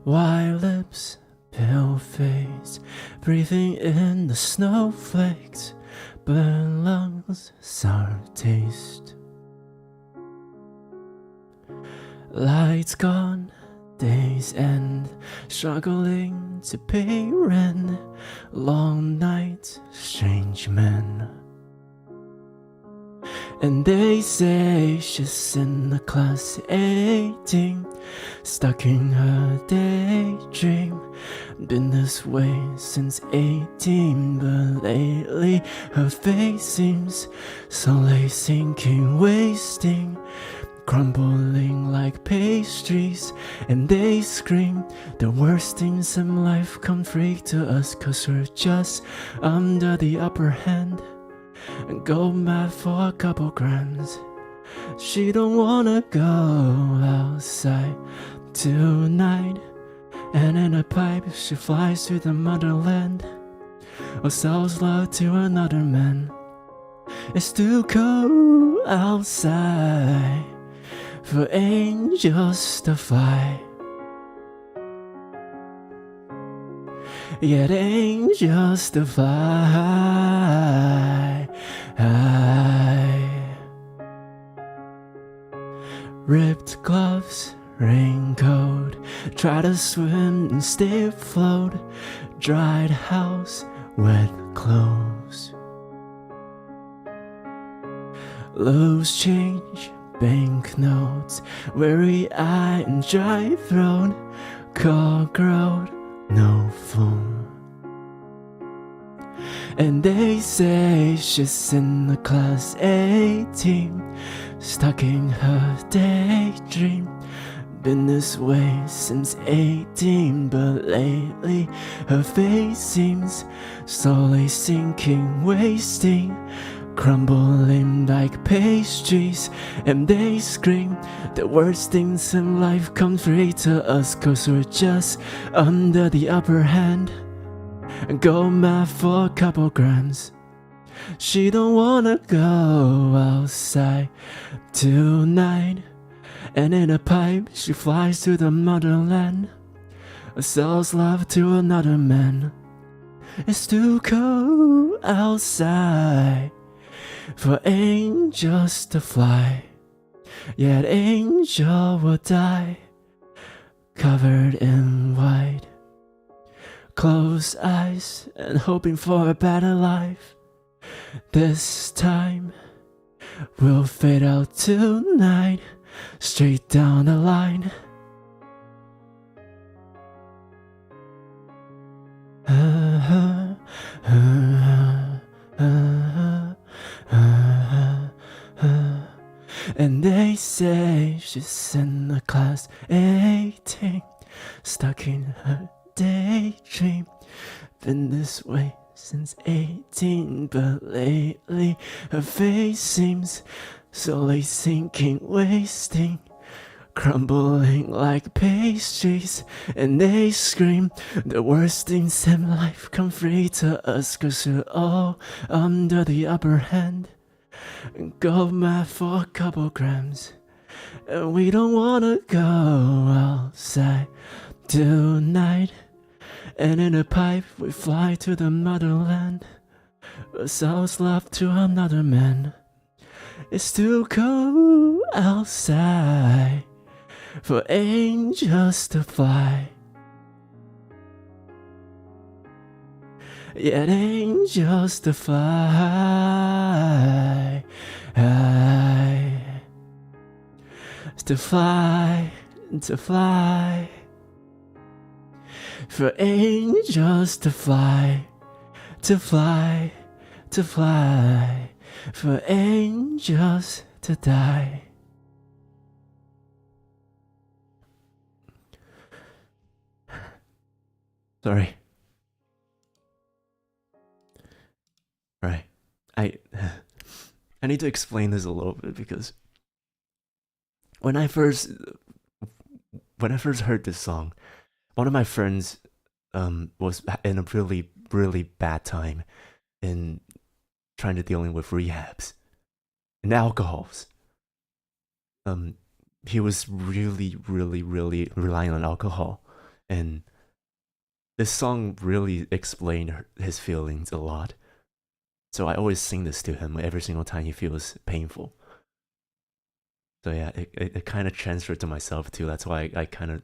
White lips, pale face, breathing in the snowflakes, burn lungs, sour taste. Lights gone, days end, struggling to pay rent, long nights, strange men. And they say she's in the class 18, stuck in her daydream. Been this way since 18, but lately her face seems slowly sinking, wasting, crumbling like pastries. And they scream the worst things in life come free to us, 'cause we're just under the upper hand and go mad for a couple grams. She don't wanna go outside tonight, and in a pipe she flies to the motherland, or sells love to another man. It's too cold outside for angels to fly, yet angels to fly. Ripped gloves, raincoat, try to swim and stay afloat, dried house, wet clothes. Loose change, banknotes, weary eye and dry throat, cockroach, no phone. And they say she's in the class 18, stuck in her daydream. Been this way since 18, but lately her face seems slowly sinking, wasting, crumbling like pastries. And they scream the worst things in life come free to us, 'cause we're just under the upper hand and go mad for a couple grams. She don't wanna go outside tonight, and in a pipe she flies to the motherland, or sells love to another man. It's too cold outside for angels to fly, yet angel will die covered in white. Closed eyes and hoping for a better life. This time we'll fade out tonight, straight down the line. And they say she's in the class 18, stuck in her daydream. Been this way since 18, but lately her face seems slowly sinking, wasting, crumbling like pastries. And they scream the worst things in life come free to us, 'cause we're all under the upper hand and go mad for a couple grams. And we don't wanna go outside tonight, and in a pipe we fly to the motherland, or sells love to another man. It's too cold outside for angels to fly, yet angels to fly high, to fly, to fly, for angels to fly, to fly, to fly, for angels to die. Sorry. Right. I need to explain this a little bit because when I first heard this song, one of my friends was in a really bad time in trying to dealing with rehabs and alcohols. He was really relying on alcohol, and this song really explained his feelings a lot. So I always sing this to him every single time he feels painful. So yeah, it kind of transferred to myself too. That's why I kind of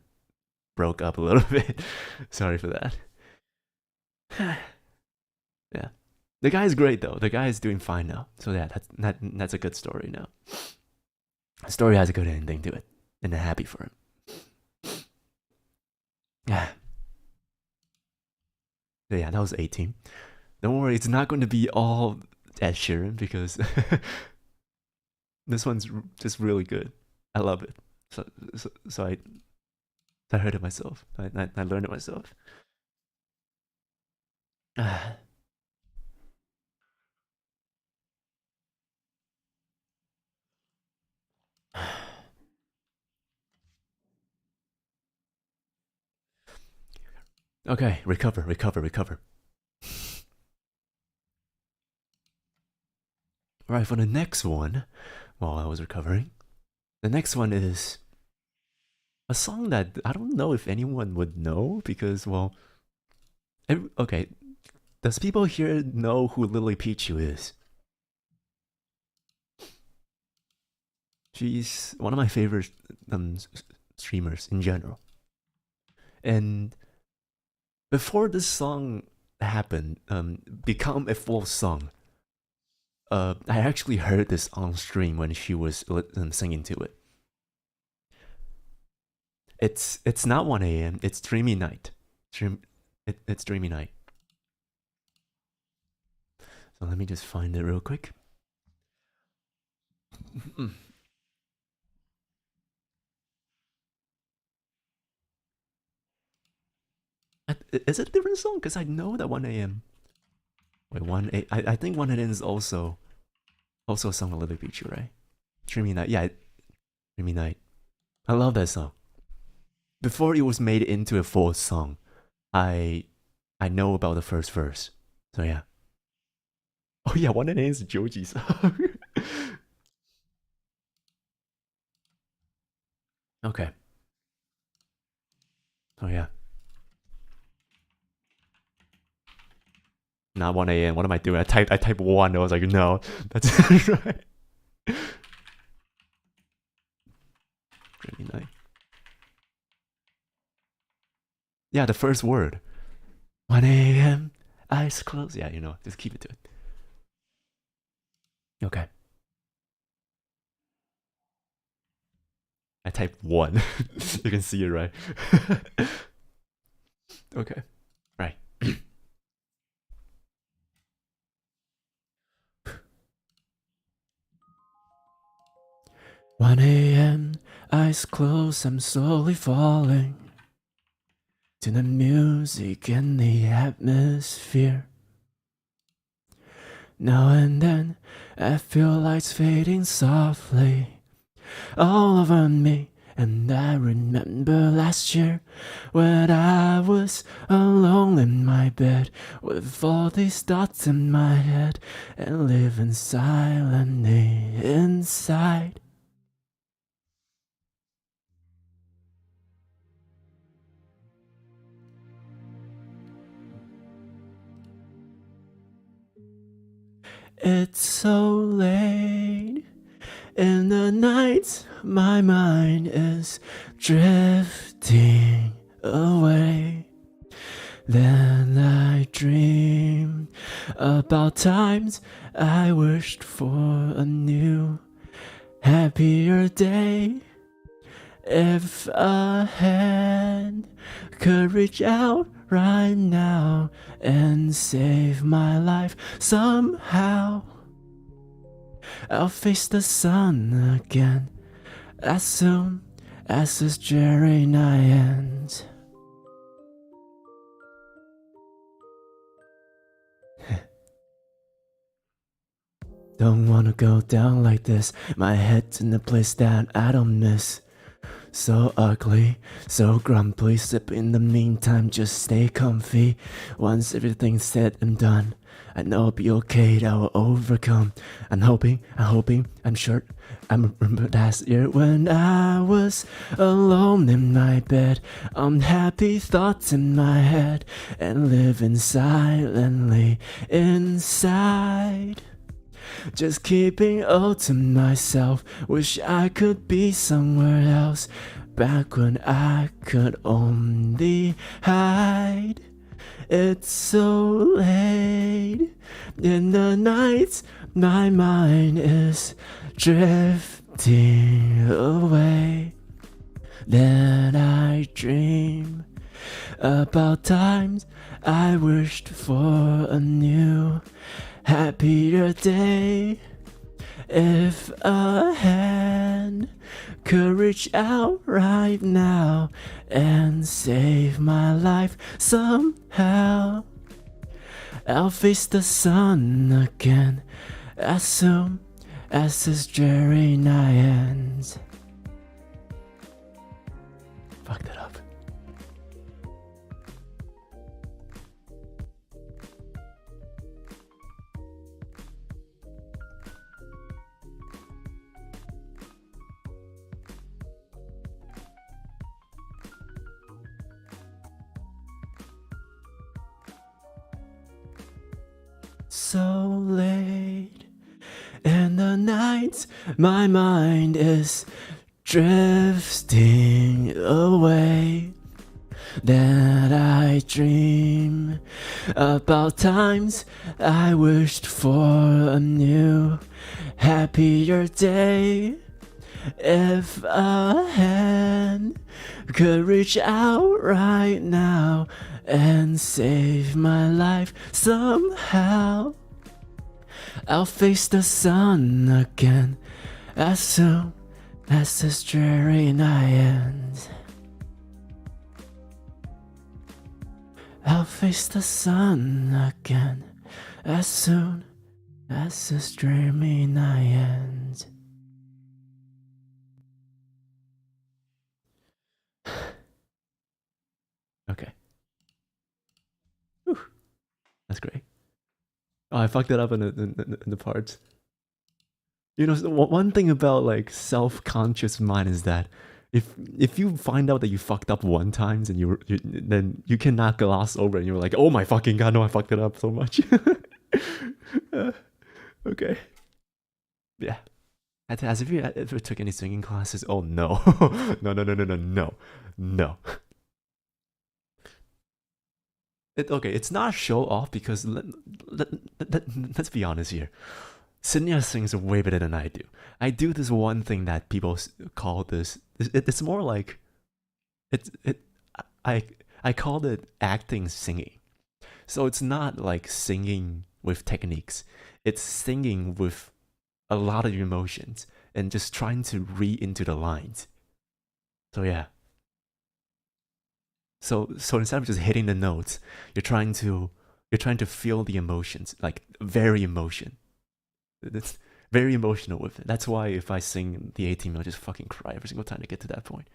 broke up a little bit. Sorry for that. Yeah, the guy's great though. The guy is doing fine now. So yeah, that's a good story now. The story has a good ending to it, and I'm happy for him. Yeah. So yeah, that was 18. Don't worry, it's not going to be all Ed Sheeran because this one's just really good. I love it. So I heard it myself. I learned it myself. Okay, recover. Alright, for the next one, while I was recovering, the next one is a song that I don't know if anyone would know because, well, okay, does people here know who Lily Pichu is? She's one of my favorite streamers in general. And before this song happened, become a full song, I actually heard this on stream when she was singing to it. It's not 1 a.m. It's Dreamy Night. It's Dreamy Night. So let me just find it real quick. Is it a different song? Because I know that 1 a.m. Wait, 1 a. I think 1 a.m. is also a song of Lily Pichu, right? Dreamy Night. Yeah, Dreamy Night. I love that song. Before it was made into a full song, I know about the first verse. So yeah. Oh yeah, 1 a.m. is Joji's song. Okay. Oh yeah. Not 1 a.m. What am I doing? I type 1. I was like, no, that's right. Dreamy Night. Yeah, the first word. 1 a.m. Eyes closed. Yeah, you know, just keep it to it. Okay. I type 1. You can see it, right? Okay. Right. 1 a.m. Eyes closed. I'm slowly falling to the music and the atmosphere. Now and then, I feel lights fading softly all over me. And I remember last year when I was alone in my bed with all these thoughts in my head and living silently inside. It's so late in the night, my mind is drifting away. Then I dreamed about times I wished for a new, happier day. If a hand could reach out right now and save my life somehow, I'll face the sun again as soon as this dreary night ends. Don't wanna go down like this. My head's in a place that I don't miss. So ugly, so grumpy. Sip in the meantime, just stay comfy. Once everything's said and done, I know it'll be okay, that will overcome. I'm hoping, I'm sure. I remember last year when I was alone in my bed, unhappy thoughts in my head, and living silently inside. Just keeping all to myself. Wish I could be somewhere else, back when I could only hide. It's so late in the nights, my mind is drifting away. Then I dream about times I wished for a new, happier day. If a hand could reach out right now and save my life somehow, I'll face the sun again as soon as this dreary night ends. Fucked it up. So late in the night, my mind is drifting away. Then I dream about times I wished for a new, happier day. If a hand could reach out right now and save my life somehow, I'll face the sun again as soon as this dreary night ends. I'll face the sun again as soon as this dreary night ends. Okay. Whew. That's great. Oh, I fucked it up in the parts. You know, one thing about like self-conscious mind is that if you find out that you fucked up one time and then you cannot gloss over and you're like, oh my fucking god, no, I fucked it up so much. Okay. Yeah. As if you ever took any singing classes. Oh no. No. It's not show off because let's be honest here. Cinnia sings way better than I do. I do this one thing that people call this. It's more like I I call it acting singing. So it's not like singing with techniques. It's singing with a lot of emotions and just trying to read into the lines. So yeah. So instead of just hitting the notes, you're trying to feel the emotions, like very emotion. It's very emotional with it. That's why if I sing the 18, I'll just fucking cry every single time to get to that point.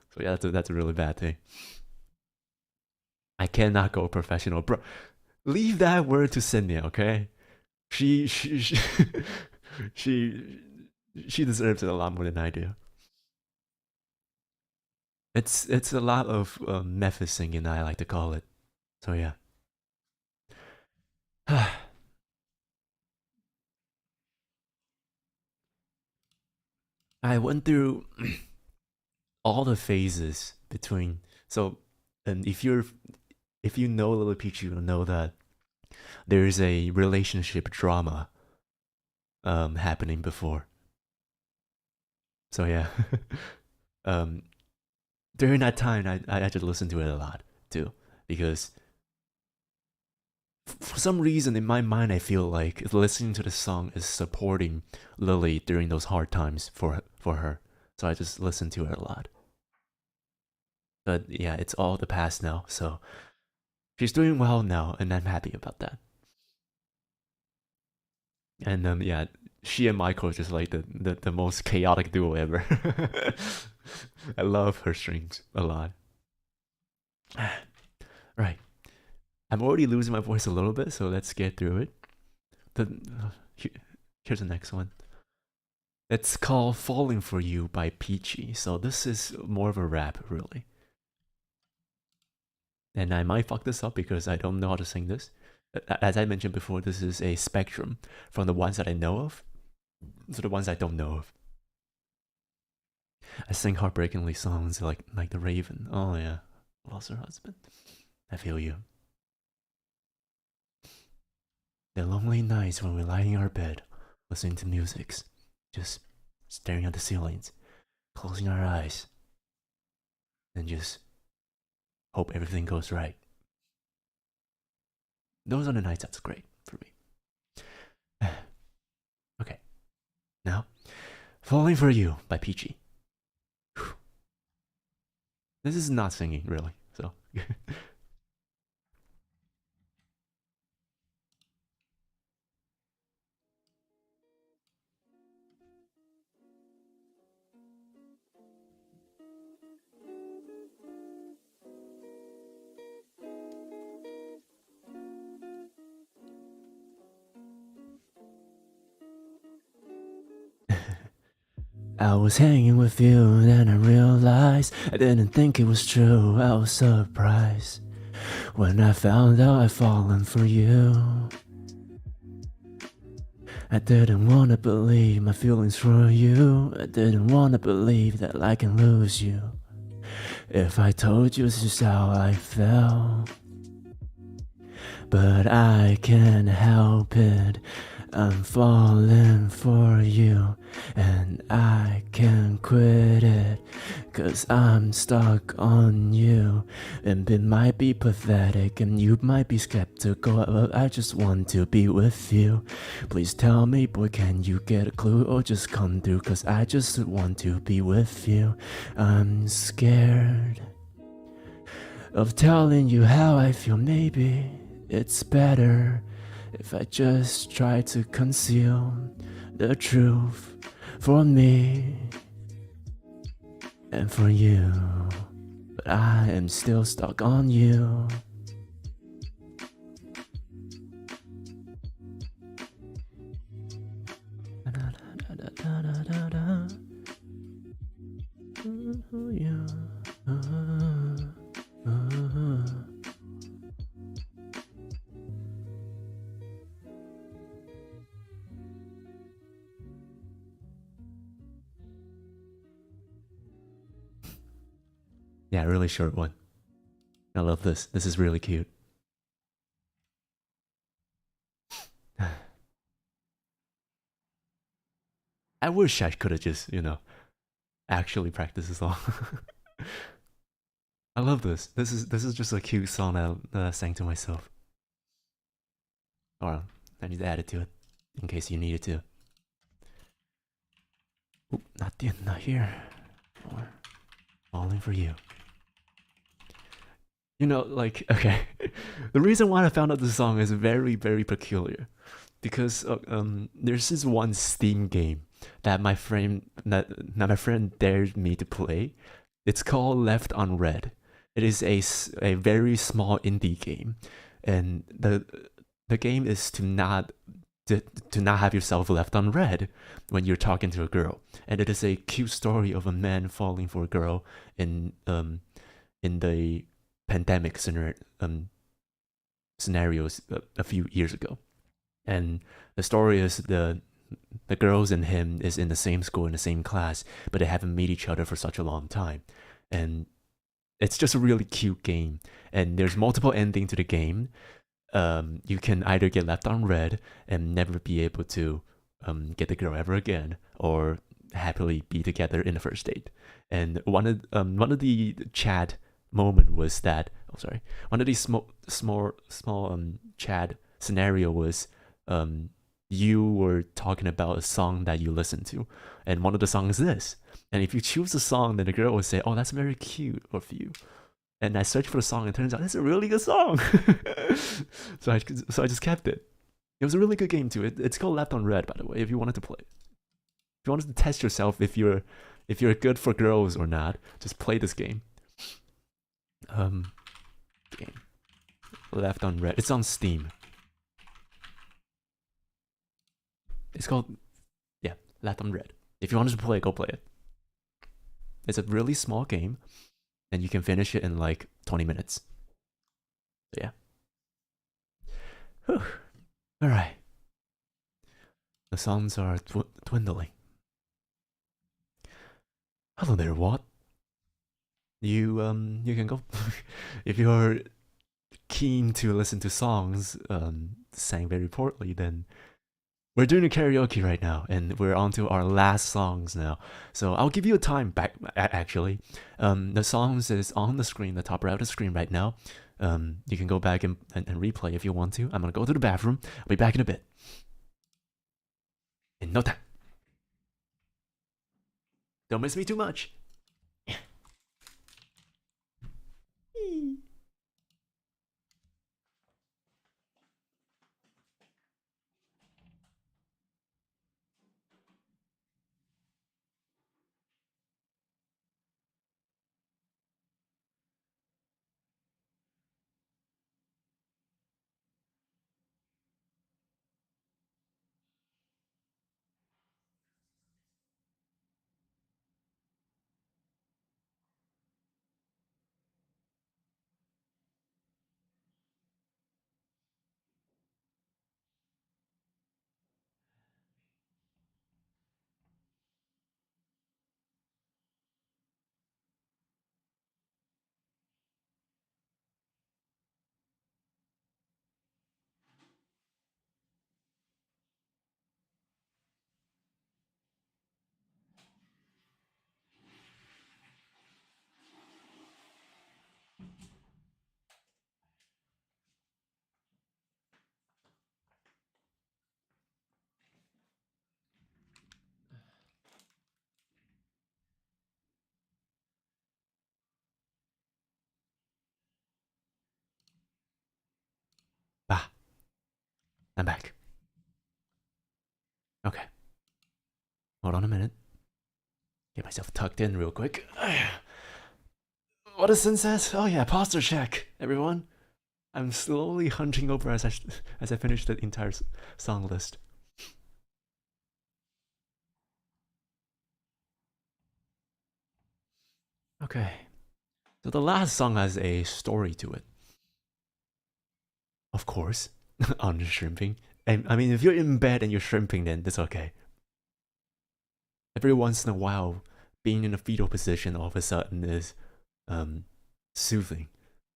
So yeah, that's a really bad thing. I cannot go professional, bro. Leave that word to Cinnia, okay? She she deserves it a lot more than I do. It's a lot of method singing, I like to call it. So yeah. I went through all the phases between. So And if you know Lily Peach, you'll know that there's a relationship drama happening before. So yeah, um, during that time, I just listened to it a lot too, because for some reason in my mind I feel like listening to the song is supporting Lily during those hard times for her. So I just listen to it a lot. But yeah, it's all the past now, so she's doing well now, and I'm happy about that. And yeah, she and Michael are just like the most chaotic duo ever. I love her strings a lot. Right. I'm already losing my voice a little bit, so let's get through it. Here's the next one. It's called Falling For You by Peachy. So this is more of a rap, really. And I might fuck this up because I don't know how to sing this. As I mentioned before, this is a spectrum from the ones that I know of to the ones I don't know of. I sing heartbreakingly songs like The Raven. Oh yeah, lost her husband. I feel you. The lonely nights when we're lying in our bed, listening to music, just staring at the ceilings, closing our eyes, and just hope everything goes right. Those are the nights that's great for me. Okay, now, Falling For You by Peachy. This is not singing, really, so. I was hanging with you, then I realized I didn't think it was true. I was surprised when I found out I'd fallen for you. I didn't wanna believe my feelings for you. I didn't wanna believe that I can lose you. If I told you this is how I felt, but I can't help it. I'm falling for you, and I can't quit it, 'cause I'm stuck on you. And it might be pathetic, and you might be skeptical, but I just want to be with you. Please tell me, boy, can you get a clue, or just come through, 'cause I just want to be with you. I'm scared of telling you how I feel. Maybe it's better if I just try to conceal the truth for me and for you. But I am still stuck on you. Yeah, really short one. I love this. This is really cute. I wish I could have just, actually practiced this song. I love this. This is just a cute song that I sang to myself. Or I need to add it to it in case you needed to. Oop, not here. Or Falling For You. Okay. The reason why I found out this song is very, very peculiar. Because there's this one Steam game that my friend dared me to play. It's called Left Unread. It is a very small indie game, and the game is to not have yourself left unread when you're talking to a girl. And it is a cute story of a man falling for a girl in the pandemic scenarios a few years ago. And the story is the girls and him is in the same school, in the same class, but they haven't met each other for such a long time. And It's just a really cute game, and there's multiple endings to the game. You can either get left on red and never be able to get the girl ever again, or happily be together in the first date. And one of the chat moment was that, oh sorry, one of these small chat scenario was you were talking about a song that you listen to, and one of the songs is this. And if you choose a song, then the girl will say, "Oh, that's very cute of you." And I searched for the song, and it turns out it's a really good song. so I just kept it. It was a really good game too. It's called Left on Red, by the way. If you wanted to play, if you wanted to test yourself if you're good for girls or not, just play this game. Game Left on Red. It's on Steam. It's called Left on Red. If you wanted to play it, go play it. It's a really small game, and you can finish it in like 20 minutes. So yeah. Whew. All right. The songs are dwindling. Hello there, what? You can go if you're keen to listen to songs sang very poorly, then we're doing a karaoke right now, and we're on to our last songs now. So I'll give you a time back, actually. The songs is on the screen, the top right of the screen right now. You can go back and replay if you want to. I'm gonna go to the bathroom. I'll be back in a bit. In no time. Don't miss me too much. Ah, I'm back. Okay. Hold on a minute. Get myself tucked in real quick. What does Sin says? Oh yeah, posture check, everyone. I'm slowly hunching over as I finish the entire song list. Okay. So the last song has a story to it. Of course, on shrimping. And I mean, if you're in bed and you're shrimping, then that's okay. Every once in a while, being in a fetal position all of a sudden is soothing.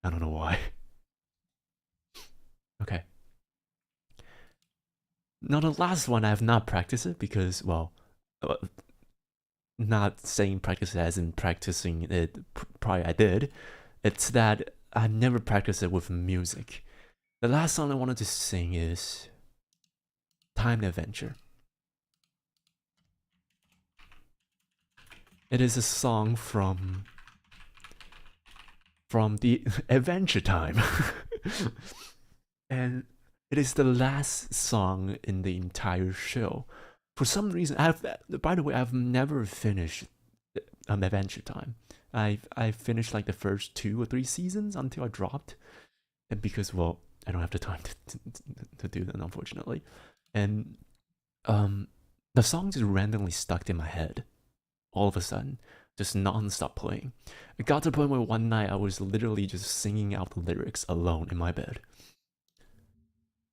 I don't know why. Okay. Now the last one I have not practiced it because, well, not saying practice as in practicing it prior I did. It's that I never practiced it with music. The last song I wanted to sing is Time Adventure. It is a song from the Adventure Time. And it is the last song in the entire show. For some reason, by the way, I've never finished Adventure Time. I finished like the first 2 or 3 seasons until I dropped, and because, well, I don't have the time to do that, unfortunately. And the song just randomly stuck in my head all of a sudden, just non-stop playing. It got to the point where one night I was literally just singing out the lyrics alone in my bed.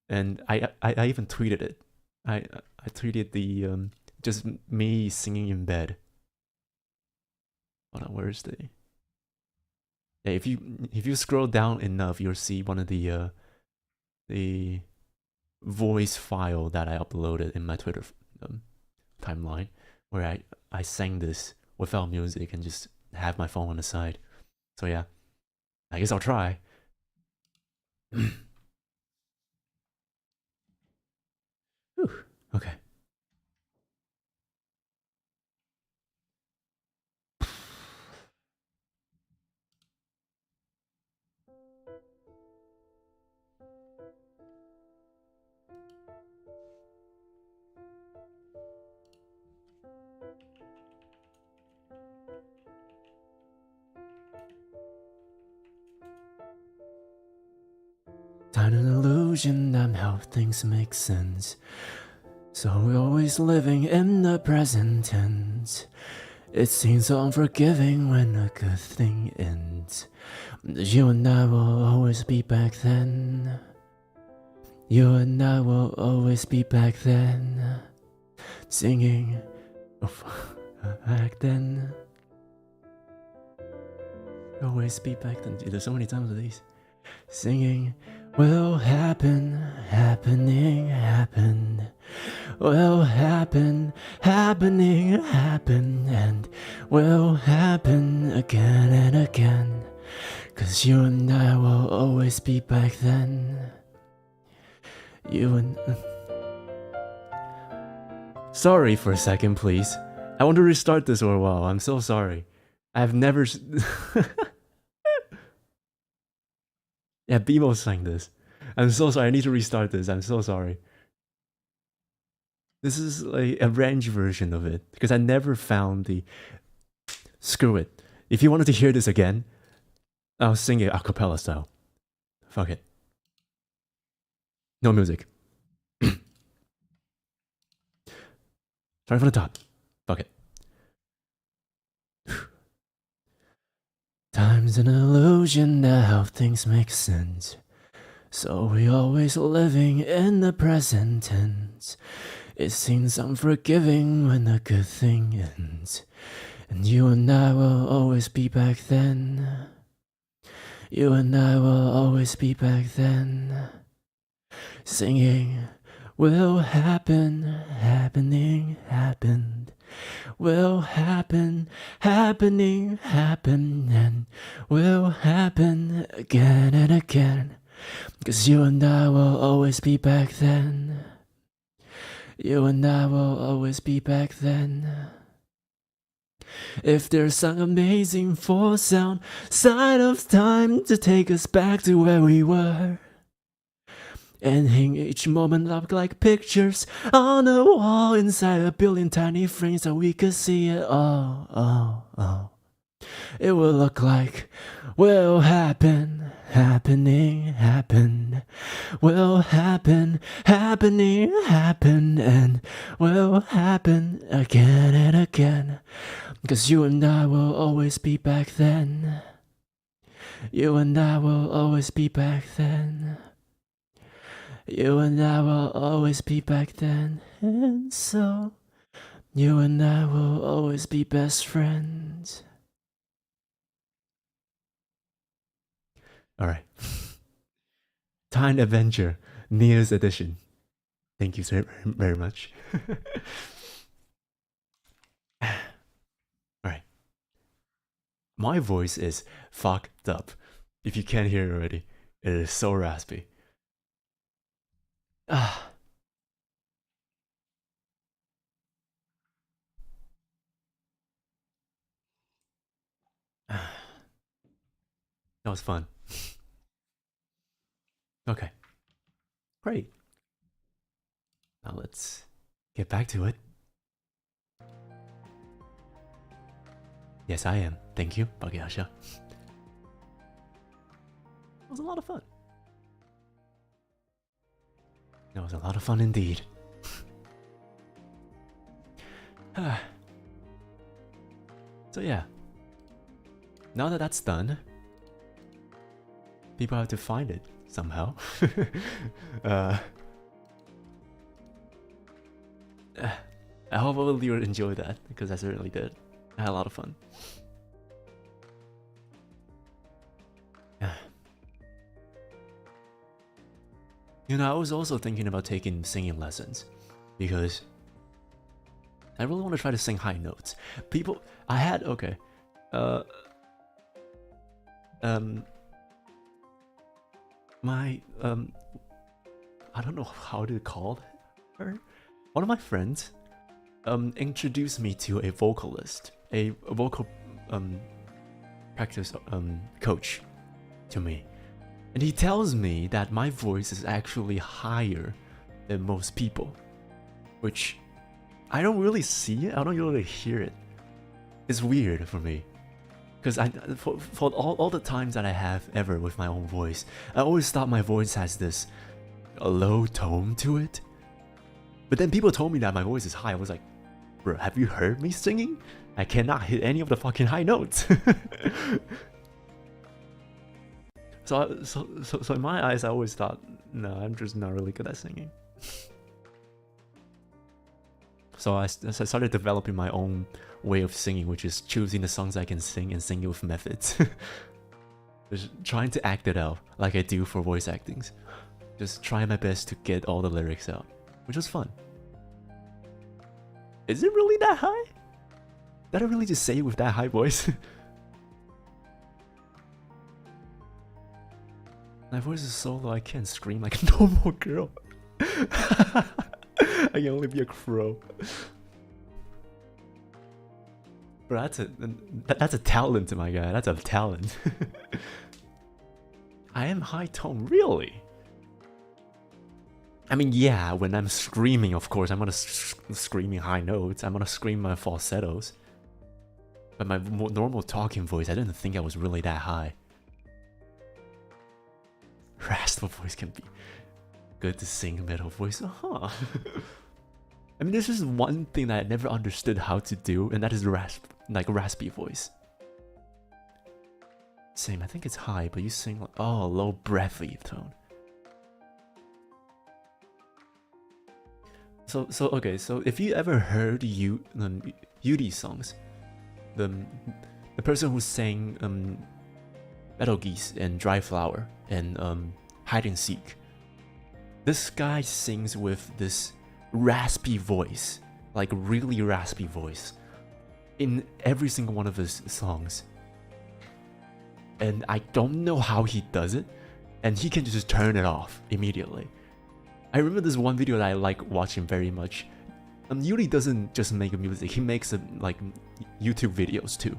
And I even tweeted it. I tweeted the just me singing in bed. Hold on, where's the? Yeah, if you scroll down enough, you'll see one of the voice file that I uploaded in my Twitter timeline, where I sang this without music and just have my phone on the side. So yeah, I guess I'll try. Whew, okay. Time an illusion that how things make sense. So we're always living in the present tense. It seems so unforgiving when a good thing ends. You and I will always be back then. You and I will always be back then. Singing back then. Always be back then. Dude, there's so many times of these. Singing will happen, happening, happen. Will happen, happening, happen. And will happen again and again. 'Cause you and I will always be back then. You and... Sorry for a second, please. I want to restart this for a while. I'm so sorry. I've never... Yeah, BMO sang this. I'm so sorry. I need to restart this. I'm so sorry. This is like a range version of it because I never found the... Screw it. If you wanted to hear this again, I'll sing it a cappella style. Fuck it. No music. Start from the top. Fuck it. Time's an illusion that how things make sense. So we always living in the present tense. It seems unforgiving when a good thing ends. And you and I will always be back then. You and I will always be back then. Singing will happen, happening, happened. Will happen, happening, happen. And will happen again and again. 'Cause you and I will always be back then. You and I will always be back then. If there's some amazing force sound sign of time to take us back to where we were, and hang each moment up like pictures on a wall inside a billion tiny frames so we could see it all. It will look like will happen, happening, happen. Will happen, happening, happen. And will happen again and again. 'Cause you and I will always be back then. You and I will always be back then. You and I will always be back then. And so you and I will always be best friends. Alright. Time Adventure, Nious Edition. Thank you so very much. Alright. My voice is fucked up. If you can't hear it already, it is so raspy. That was fun. Okay. Great. Now let's get back to it. Yes, I am. Thank you, ALTYR. It was a lot of fun. It was a lot of fun indeed. So yeah. Now that that's done, people have to find it somehow. I hope you enjoy that, because I certainly did. I had a lot of fun. You know, I was also thinking about taking singing lessons because I really want to try to sing high notes. Okay. Uh, my, I don't know how to call her. One of my friends, introduced me to a vocalist, a vocal, practice, coach to me. And he tells me that my voice is actually higher than most people, which I don't really see it. I don't really hear it. It's weird for me, because for all the times that I have ever with my own voice, I always thought my voice has this low tone to it. But then people told me that my voice is high. I was like, bro, have you heard me singing? I cannot hit any of the fucking high notes. So in my eyes, I always thought, no, I'm just not really good at singing. So I started developing my own way of singing, which is choosing the songs I can sing and sing it with methods. Just trying to act it out like I do for voice actings. Just trying my best to get all the lyrics out, which was fun. Is it really that high? Did I really just say it with that high voice? My voice is so low I can't scream like a normal girl. I can only be a crow. Bro, that's a talent, my guy. That's a talent. I am high tone, really? I mean, yeah, when I'm screaming, of course, I'm gonna scream in high notes. I'm gonna scream my falsettos. But my normal talking voice, I didn't think I was really that high. Raspy voice can be good to sing metal voice, huh? I mean, this is one thing that I never understood how to do, and that is raspy voice. Same, I think it's high, but you sing like, oh, low breathy tone. So okay, so if you ever heard Yuri songs, the person who sang Metal Geese and Dry Flower and Hide and Seek, this guy sings with this raspy voice, like really raspy voice, in every single one of his songs. And I don't know how he does it, and he can just turn it off immediately. I remember this one video that I like watching very much. Yuri doesn't just make music, he makes like YouTube videos too.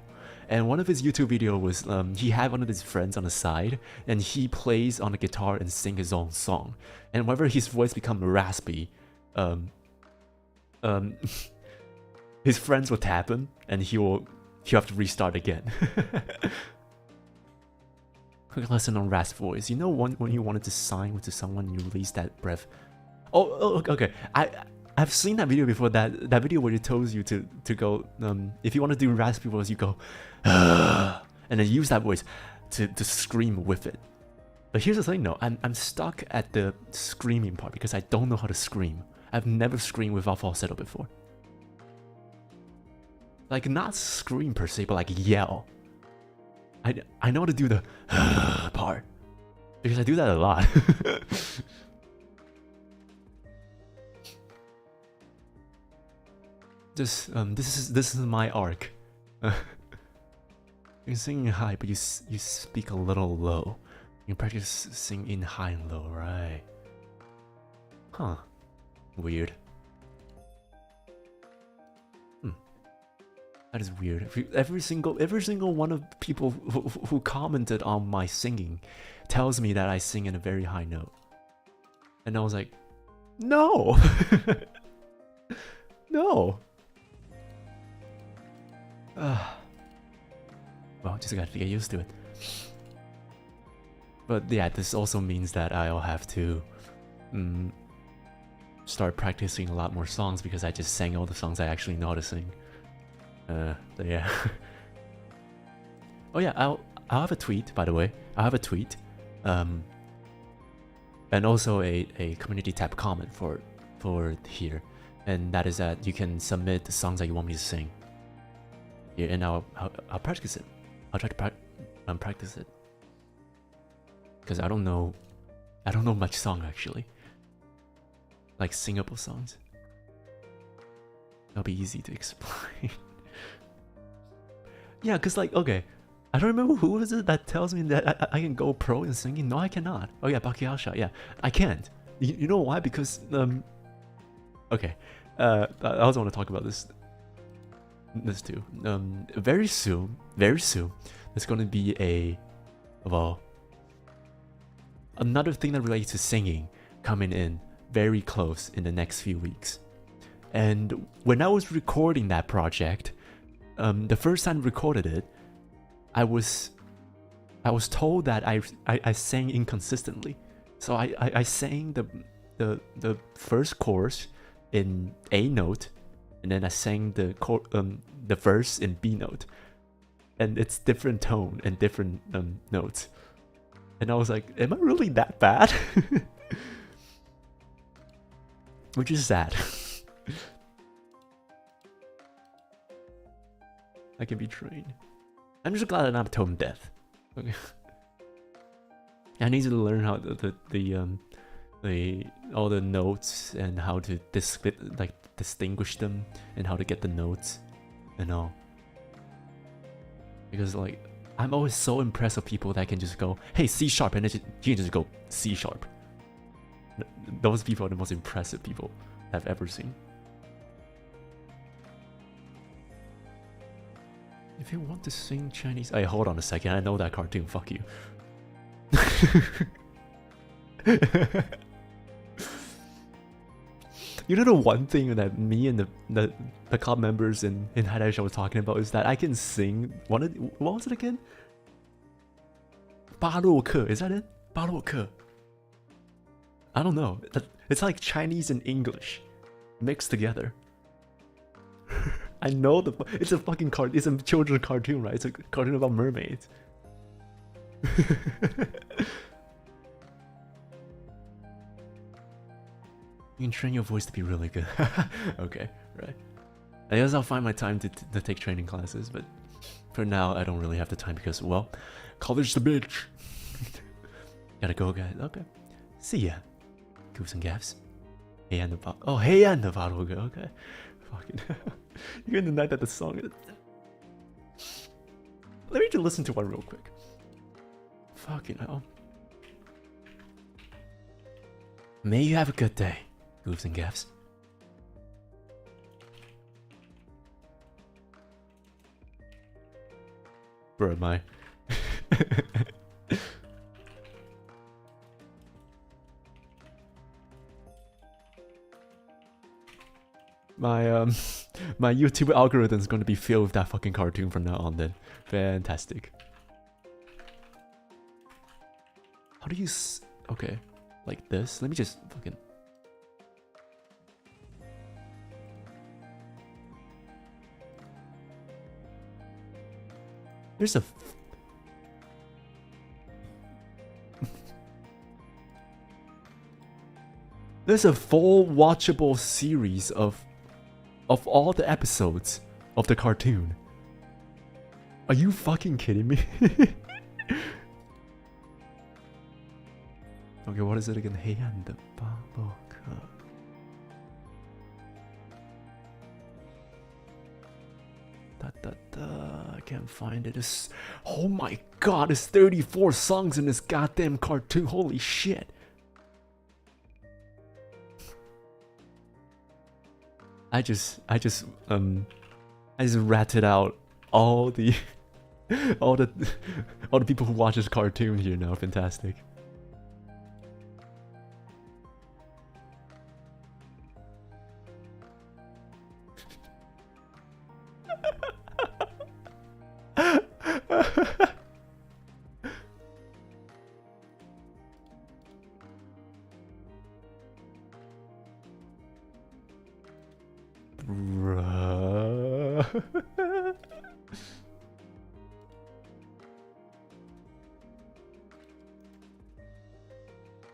And one of his YouTube videos was he had one of his friends on the side, and he plays on the guitar and sing his own song. And whenever his voice becomes raspy, his friends will tap him, and he'll have to restart again. Quick lesson on rasp voice. You know when you wanted to sign with someone, you release that breath. Oh, okay. I've seen that video before. That video where it tells you to go. If you want to do raspy voice, you go, and then use that voice to scream with it. But here's the thing, though. I'm stuck at the screaming part because I don't know how to scream. I've never screamed without falsetto before. Like not scream per se, but like yell. I know how to do the part because I do that a lot. This is my arc. You're singing high, but you speak a little low. You practice sing in high and low, right? Huh? Weird. That is weird. Every single one of people who commented on my singing tells me that I sing in a very high note, and I was like, no, no. Well, just gotta get used to it. But yeah, this also means that I'll have to start practicing a lot more songs because I just sang all the songs I actually know how to sing. So yeah. Oh yeah, I'll have a tweet, by the way. I'll have a tweet. And also a community tab comment for here. And that is that you can submit the songs that you want me to sing. Yeah, and I'll practice it. I'll try to practice it. Because I don't know much song actually. like singable songs. That'll be easy to explain. Yeah, cause like okay, I don't remember who was it that tells me that I can go pro in singing. No, I cannot. Oh yeah, Bakiasha. Yeah, I can't. You know why? Because okay, I also want to talk about this too. Very soon, there's gonna be another thing that relates to singing coming in very close in the next few weeks. And when I was recording that project, the first time I recorded it, I was told that I sang inconsistently. So I sang the first chorus in A note, and then I sang the verse in B note, and it's different tone and different notes. And I was like, am I really that bad? Which is sad. I can be trained. I'm just glad I'm not tone deaf. Okay. I need to learn how all the notes and how to distinguish them and how to get the notes and all. Because like I'm always so impressed with people that can just go, hey, C sharp, and then you can just go C sharp. Those people are the most impressive people I've ever seen. If you want to sing Chinese... Hey, hold on a second, I know that cartoon, fuck you. You know the one thing that me and the club members in HighTideSha were talking about is that I can sing... What was it again? 巴洛克, is that it? 巴洛克. I don't know. It's like Chinese and English mixed together. I know it's a fucking it's a children's cartoon, right? It's a cartoon about mermaids. You can train your voice to be really good. Okay, right. I guess I'll find my time to take training classes, but for now I don't really have the time because, well, college the bitch. Gotta go, guys. Okay. See ya. Goofs and gaffs. Hey and the hey and the okay. Fucking you're gonna deny that the song is... Let me just listen to one real quick. Fucking hell. May you have a good day, goofs and gaffs. Where am I? My YouTube algorithm is going to be filled with that fucking cartoon from now on then. Fantastic. How do you okay, like this? Let me just fucking... There's a... There's a full watchable series of all the episodes of the cartoon. Are you fucking kidding me? Okay, what is it again? Hey and the I can't find it. Oh my god, there's 34 songs in this goddamn cartoon. Holy shit. I just ratted out all the all the people who watch this cartoon here now. Fantastic.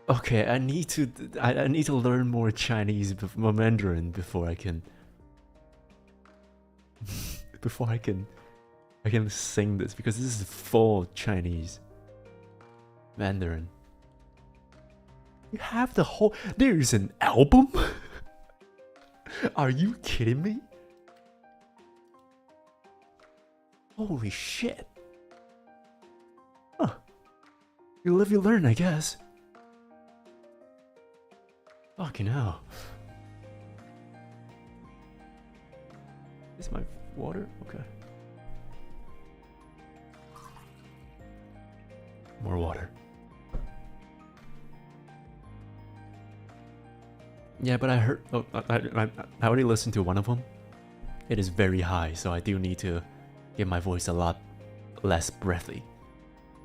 Okay, I need to learn more Chinese, more Mandarin before I can I can sing this, because this is full Chinese Mandarin. You have the whole... There's an album? Are you kidding me? Holy shit. Huh. You live, you learn, I guess. Fucking hell. Is my water? Okay. More water. Yeah, but I heard. Oh, I already listened to one of them. It is very high, so I do need to get my voice a lot less breathy.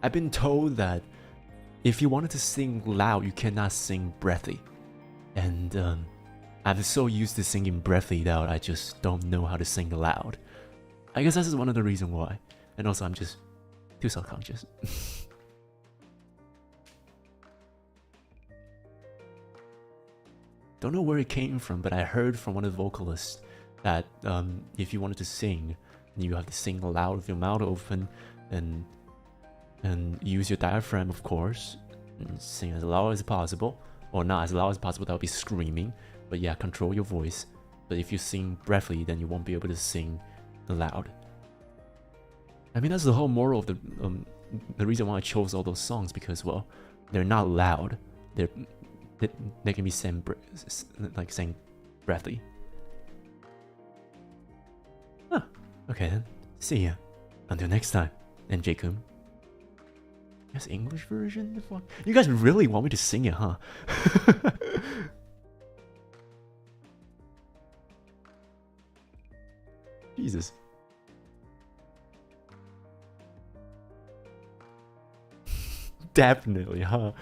I've been told that if you wanted to sing loud, you cannot sing breathy. And I'm so used to singing breathy that I just don't know how to sing loud. I guess this is one of the reasons why. And also, I'm just too self-conscious. Don't know where it came from, but I heard from one of the vocalists that if you wanted to sing, you have to sing loud with your mouth open and use your diaphragm, of course, and sing as loud as possible. Or not as loud as possible, that would be screaming. But yeah, control your voice. But if you sing breathly, then you won't be able to sing loud. I mean, that's the whole moral of the reason why I chose all those songs, because, well, they're not loud. They can be sang breathy. Huh. Okay then. See ya. Until next time. And Jacob. Yes, English version? The fuck? You guys really want me to sing it, huh? Jesus. Definitely, huh?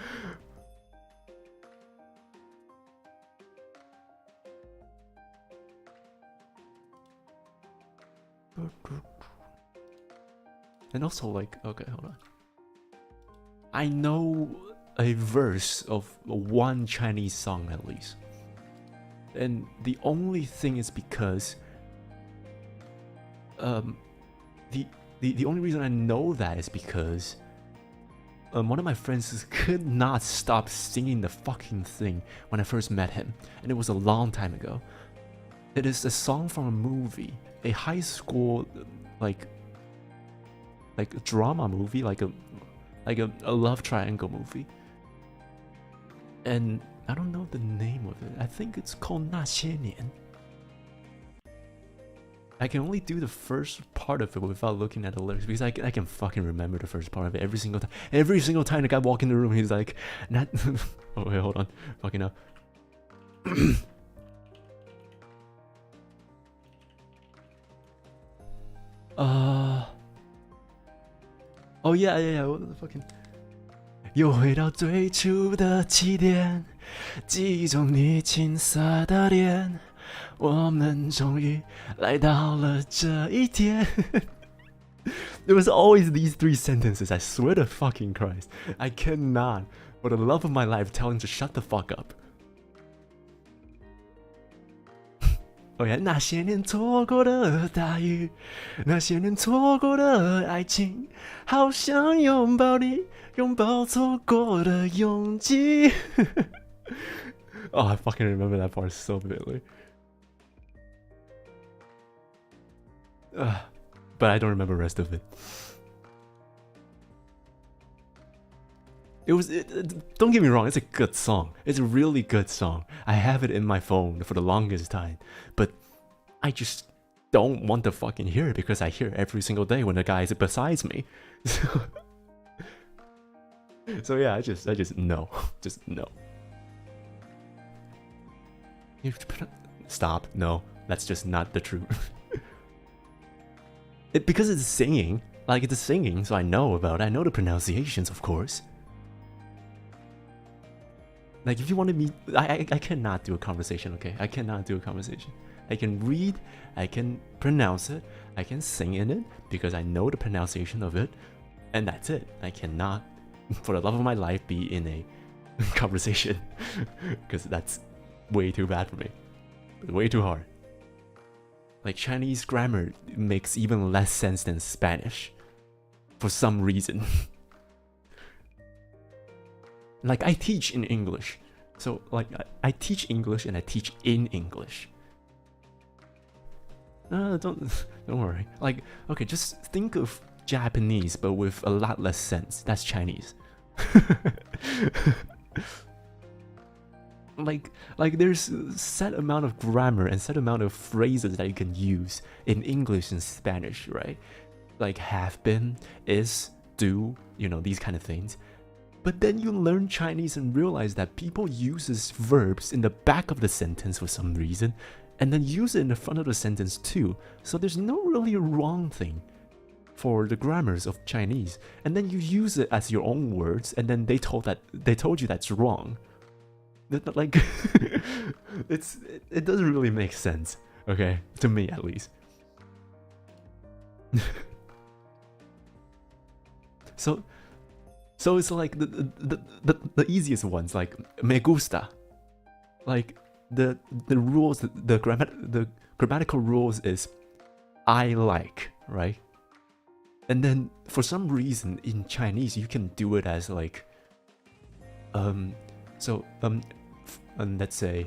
And also, like, okay, hold on. I know a verse of one Chinese song at least. And the only thing is because the only reason I know that is because one of my friends could not stop singing the fucking thing when I first met him, and it was a long time ago. It is a song from a movie, a high school like a drama movie, like a love triangle movie. And I don't know the name of it. I think it's called 那些年. I can only do the first part of it without looking at the lyrics, because I can fucking remember the first part of it every single time. Every single time the guy walk in the room, he's like, not. Oh wait, hold on, fucking up. Oh yeah, what the fucking. 又回到最初的起点，记忆中你青涩的脸，我们终于来到了这一天。There was always these three sentences, I swear to fucking Christ. I cannot, for the love of my life, tell him to shut the fuck up. Oh yeah, 那些年错过的大雨，那些年错过的爱情，好想拥抱你，拥抱错过的勇气。Oh, I fucking remember that part so vividly. But I don't remember the rest of it. Don't get me wrong, it's a good song. It's a really good song. I have it in my phone for the longest time. But I just don't want to fucking hear it because I hear it every single day when the guy is besides me. So yeah, I just no. Just no. Stop. No, that's just not the truth. Because it's singing. Like, it's singing, so I know about it. I know the pronunciations, of course. Like, if you wanted me, I cannot do a conversation, okay? I cannot do a conversation. I can read, I can pronounce it, I can sing in it, because I know the pronunciation of it, and that's it. I cannot, for the love of my life, be in a conversation, because that's way too bad for me. Way too hard. Like, Chinese grammar makes even less sense than Spanish, for some reason. Like, I teach in English. So, like, I teach English and I teach in English. No, don't worry. Like, okay, just think of Japanese, but with a lot less sense. That's Chinese. like there's a set amount of grammar and set amount of phrases that you can use in English and Spanish, right? Like have been, is, do, you know, these kind of things. But then you learn Chinese and realize that people uses verbs in the back of the sentence for some reason, and then use it in the front of the sentence too. So there's no really wrong thing for the grammars of Chinese. And then you use it as your own words, and then they told you that's wrong. Like, it doesn't really make sense, okay? To me, at least. So it's like the easiest ones, like me gusta. Like the rules, the grammatical rules is I like, right? And then for some reason in Chinese you can do it as like let's say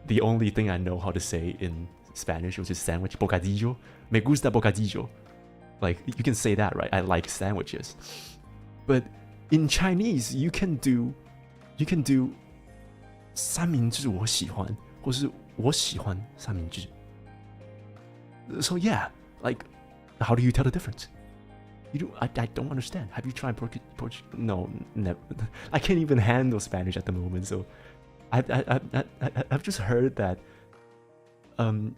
the only thing I know how to say in Spanish, which is sandwich, bocadillo. Me gusta bocadillo. Like you can say that, right? I like sandwiches. But in Chinese you can do 三明治我喜欢，或是我喜欢三明治。So yeah, like how do you tell the difference? I don't understand. Have you tried Portuguese? No, never. I can't even handle Spanish at the moment. So I've just heard that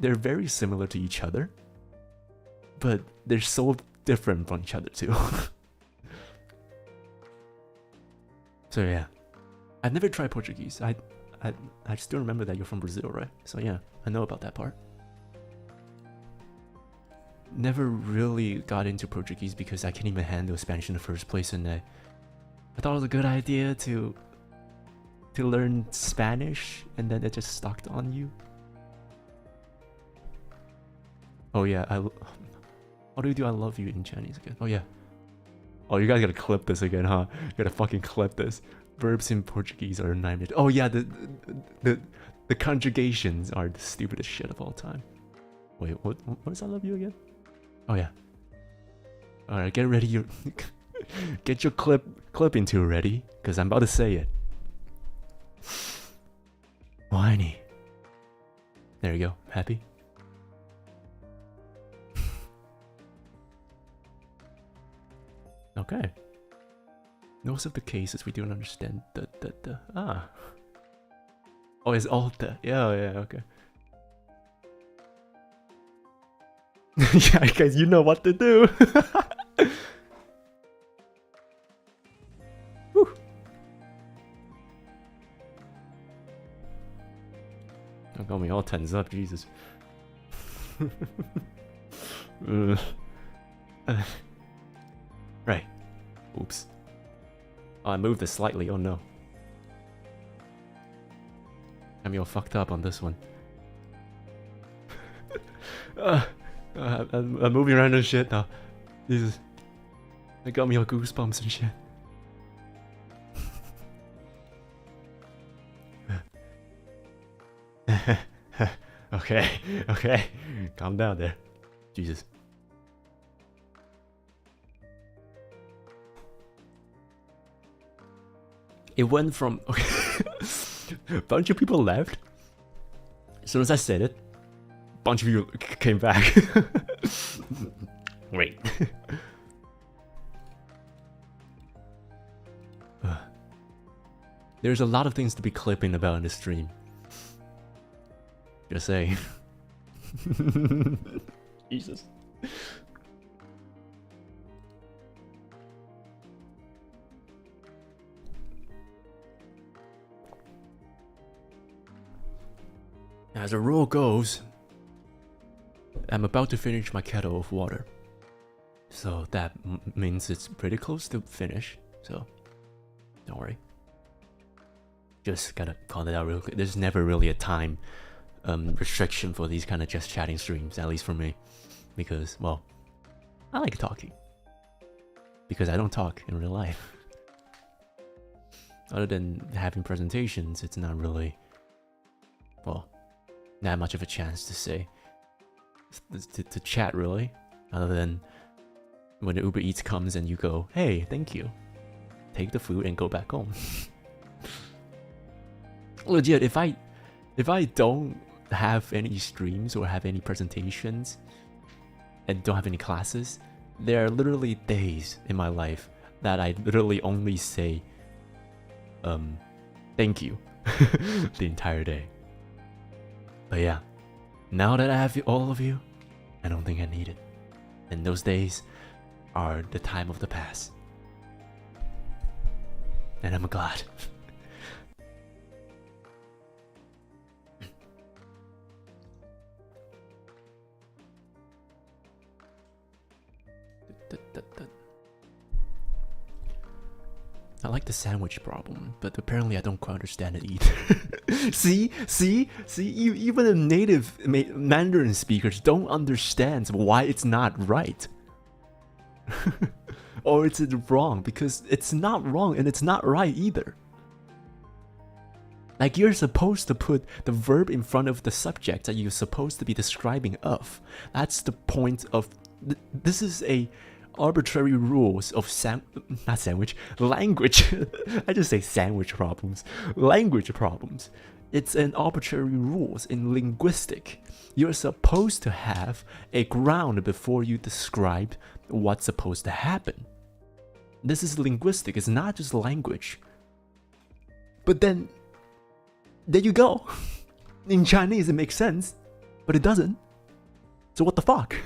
they're very similar to each other, but they're so different from each other too. So yeah, I've never tried Portuguese. I still remember that you're from Brazil, right? So yeah, I know about that part. Never really got into Portuguese because I can't even handle Spanish in the first place, and I thought it was a good idea to learn Spanish, and then it just stuck on you. Oh yeah, how do you do I love you in Chinese again? Oh yeah. Oh, you guys gotta clip this again, huh? You gotta fucking clip this. Verbs in Portuguese are 9 minutes. Oh yeah, the conjugations are the stupidest shit of all time. Wait, what is I love you again? Oh yeah. Alright, get ready. Get your clipping tool ready, because I'm about to say it. Whiny. There you go. Happy? Okay. Most of the cases we don't understand the Oh, it's ALTYR. Yeah, okay. Yeah, guys, you know what to do. Don't got me all tens up, Jesus. Right. Oops. Oh, I moved this slightly, oh no. I'm all fucked up on this one. I'm moving around and shit now. Jesus. It got me all goosebumps and shit. Okay. Calm down there. Jesus. It went from... Okay. A bunch of people left. As soon as I said it, a bunch of you came back. Wait. There's a lot of things to be clipping about in this stream. Just saying. Jesus. As the rule goes, I'm about to finish my kettle of water. So that means it's pretty close to finish, so don't worry. Just gotta call it out real quick. There's never really a time restriction for these kind of just chatting streams, at least for me. Because, well, I like talking. Because I don't talk in real life. Other than having presentations, it's not really, well, that much of a chance to say to chat really, other than when the Uber Eats comes and you go, hey, thank you, take the food and go back home. Legit, if I don't have any streams or have any presentations and don't have any classes, there are literally days in my life that I literally only say thank you the entire day. But yeah, now that I have all of you, I don't think I need it. And those days are the time of the past. And I'm glad. I like the sandwich problem, but apparently I don't quite understand it either. See, even the native Mandarin speakers don't understand why it's not right. Or it's wrong, because it's not wrong and it's not right either. Like, you're supposed to put the verb in front of the subject that you're supposed to be describing of. That's the point of... This is a arbitrary rules of language. I just say sandwich problems. Language problems. It's an arbitrary rules in linguistic. You're supposed to have a ground before you describe what's supposed to happen. This is linguistic, it's not just language. But then, there you go. In Chinese it makes sense, but it doesn't. So what the fuck?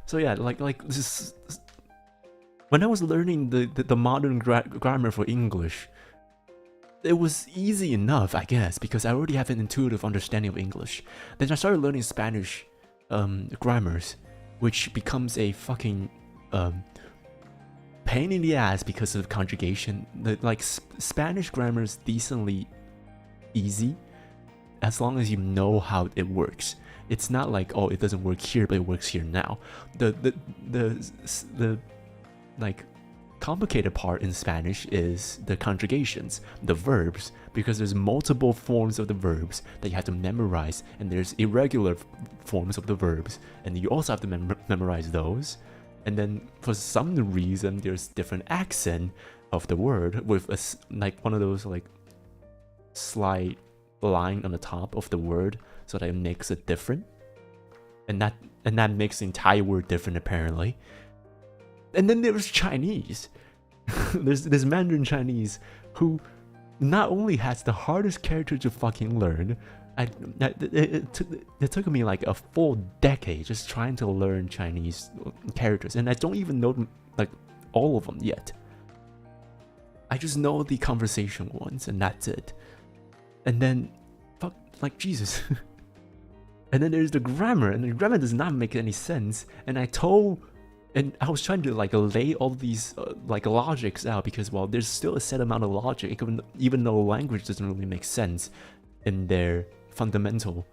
So yeah, like this is, when I was learning the modern grammar for English, it was easy enough, I guess, because I already have an intuitive understanding of English. Then I started learning Spanish grammars, which becomes a fucking pain in the ass because of conjugation. Spanish grammar is decently easy as long as you know how it works. It's not like, oh, it doesn't work here, but it works here now. The like complicated part in Spanish is the conjugations, the verbs, because there's multiple forms of the verbs that you have to memorize, and there's irregular forms of the verbs, and you also have to memorize those. And then for some reason, there's different accent of the word with one of those like slight line on the top of the word, so that it makes it different, and that makes the entire word different apparently. And then there's Chinese. there's Mandarin Chinese, who not only has the hardest character to fucking learn. It took me like a full decade just trying to learn Chinese characters, and I don't even know like all of them yet. I just know the conversation ones, and that's it. And then, fuck, like Jesus. And then there's the grammar, and the grammar does not make any sense. And I was trying to like lay all these like logics out, because, well, there's still a set amount of logic, even though language doesn't really make sense in their fundamental,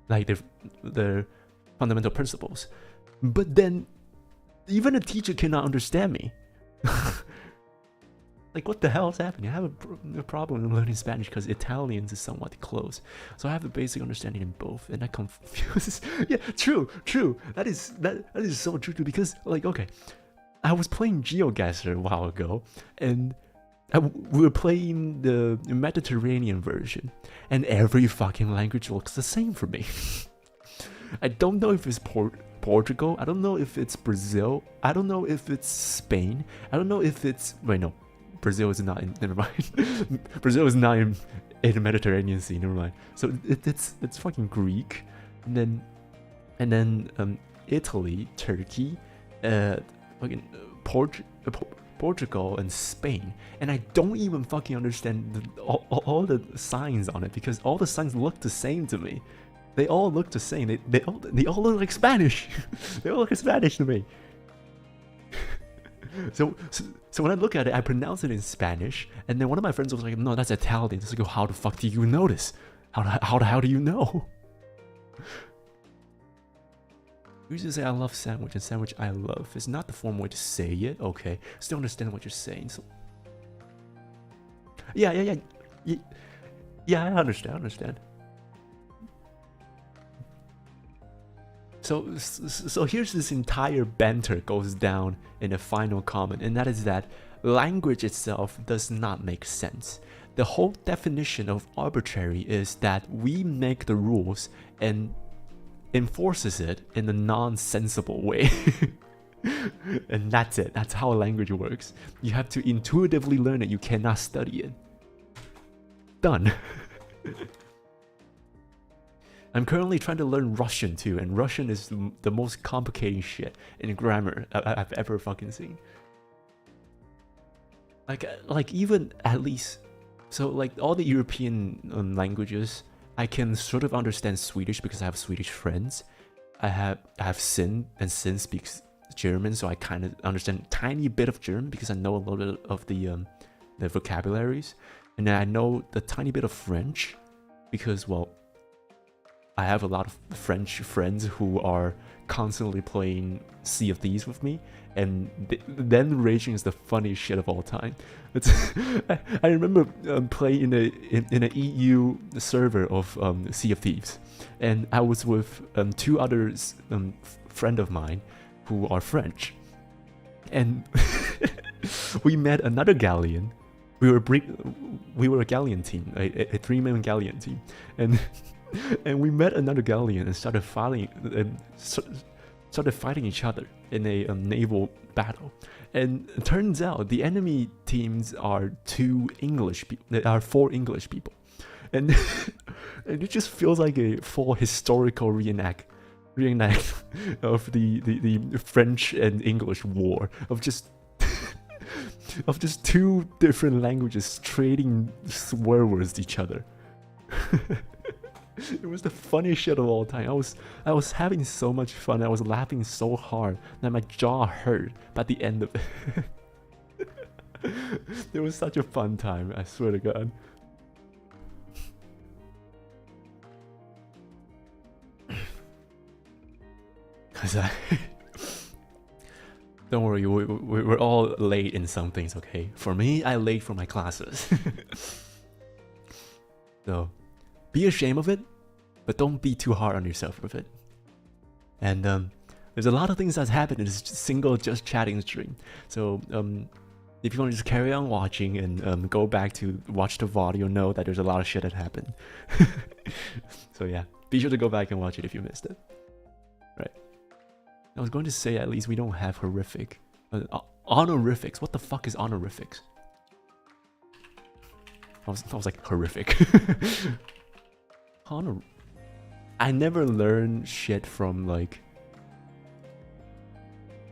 like their fundamental principles. But then, even a teacher cannot understand me. Like, what the hell is happening? I have a problem in learning Spanish because Italian is somewhat close. So I have a basic understanding in both, and that confuses. Yeah, true. That is so true too, because, like, okay, I was playing GeoGuessr a while ago, and we were playing the Mediterranean version, and every fucking language looks the same for me. I don't know if it's Portugal, I don't know if it's Brazil, I don't know if it's Spain, I don't know if it's... Wait, no. Brazil is not in... Never mind. Brazil is not in the Mediterranean Sea, never mind. So it's fucking Greek, and then Italy, Turkey, fucking Portugal, and Spain. And I don't even fucking understand all the signs on it, because all the signs look the same to me. They all look the same. They all look like Spanish. They all look like Spanish to me. So when I look at it, I pronounce it in Spanish, and then one of my friends was like, "No, that's Italian." It's like, "How the fuck do you know this? How the hell do you know?" You used to say, "I love sandwich," and sandwich I love. It's not the formal way to say it. Okay, still understand what you're saying. So yeah, I understand. So here's this entire banter goes down in the final comment, and that is that language itself does not make sense. The whole definition of arbitrary is that we make the rules and enforces it in a nonsensible way. And that's it. That's how language works. You have to intuitively learn it. You cannot study it. Done. I'm currently trying to learn Russian too, and Russian is the most complicated shit in grammar I've ever fucking seen. Like even at least, so like all the European languages, I can sort of understand Swedish because I have Swedish friends. I have Sin, and Sin speaks German, so I kind of understand a tiny bit of German because I know a little bit of the vocabularies, and then I know the tiny bit of French because, well, I have a lot of French friends who are constantly playing Sea of Thieves with me, and then raging is the funniest shit of all time. I remember playing in an EU server of Sea of Thieves, and I was with two others, friend of mine, who are French, and we met another galleon. We were a galleon team, a 3-man galleon team, and we met another galleon and started fighting each other in a naval battle. And it turns out the enemy teams are 4 English people, and and it just feels like a full historical reenact of the French and English war of just of just 2 different languages trading swear words to each other. It was the funniest shit of all time. I was having so much fun. I was laughing so hard that my jaw hurt by the end of it. It was such a fun time, I swear to God. Don't worry, we're all late in some things, okay? For me, I late for my classes. So, be ashamed of it, but don't be too hard on yourself with it. And there's a lot of things that's happened in this single just chatting stream. So if you want to just carry on watching and go back to watch the VOD, you'll know that there's a lot of shit that happened. So yeah, be sure to go back and watch it if you missed it. Right. I was going to say at least we don't have horrific. Honorifics. What the fuck is honorifics? I was like horrific. Honor. I never learned shit from like.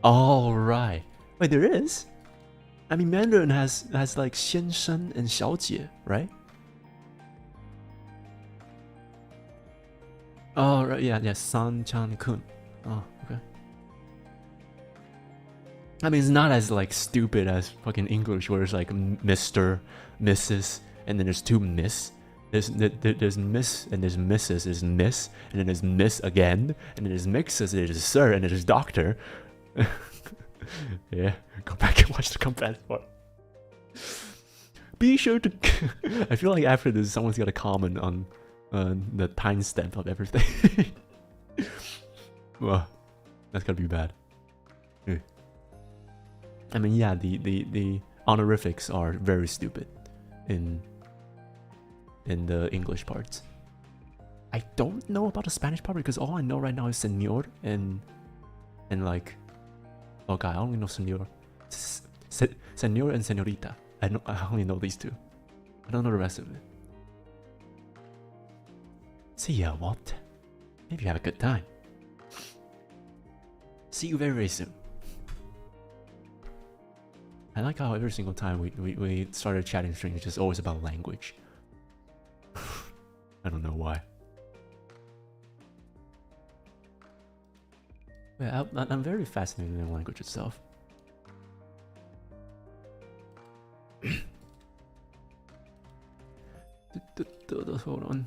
All right. Wait, there is. I mean, Mandarin has like 先生 and 小姐, right? Oh right, yeah, San Chan Kun. Oh, okay. I mean, it's not as like stupid as fucking English, where it's like Mr., Mrs., and then there's 2 Miss. There's Miss, and there's Mrs., there's Miss, and then there's Miss again, and then there's Mixes, there's Sir, and then there's Doctor. Yeah, go back and watch the combat part. Be sure to. I feel like after this, someone's got to comment on the timestamp of everything. Well, that's gotta be bad. Yeah. I mean, yeah, the honorifics are very stupid in the English parts. I don't know about the Spanish part because all I know right now is señor and like, oh god, I only know señor, señor and señorita. I only know these 2. I don't know the rest of it. See ya, what? Maybe you have a good time. See you very, very soon. I like how every single time we started chatting stream, it's just always about language. I don't know why. Yeah, I'm very fascinated in the language itself. Hold on.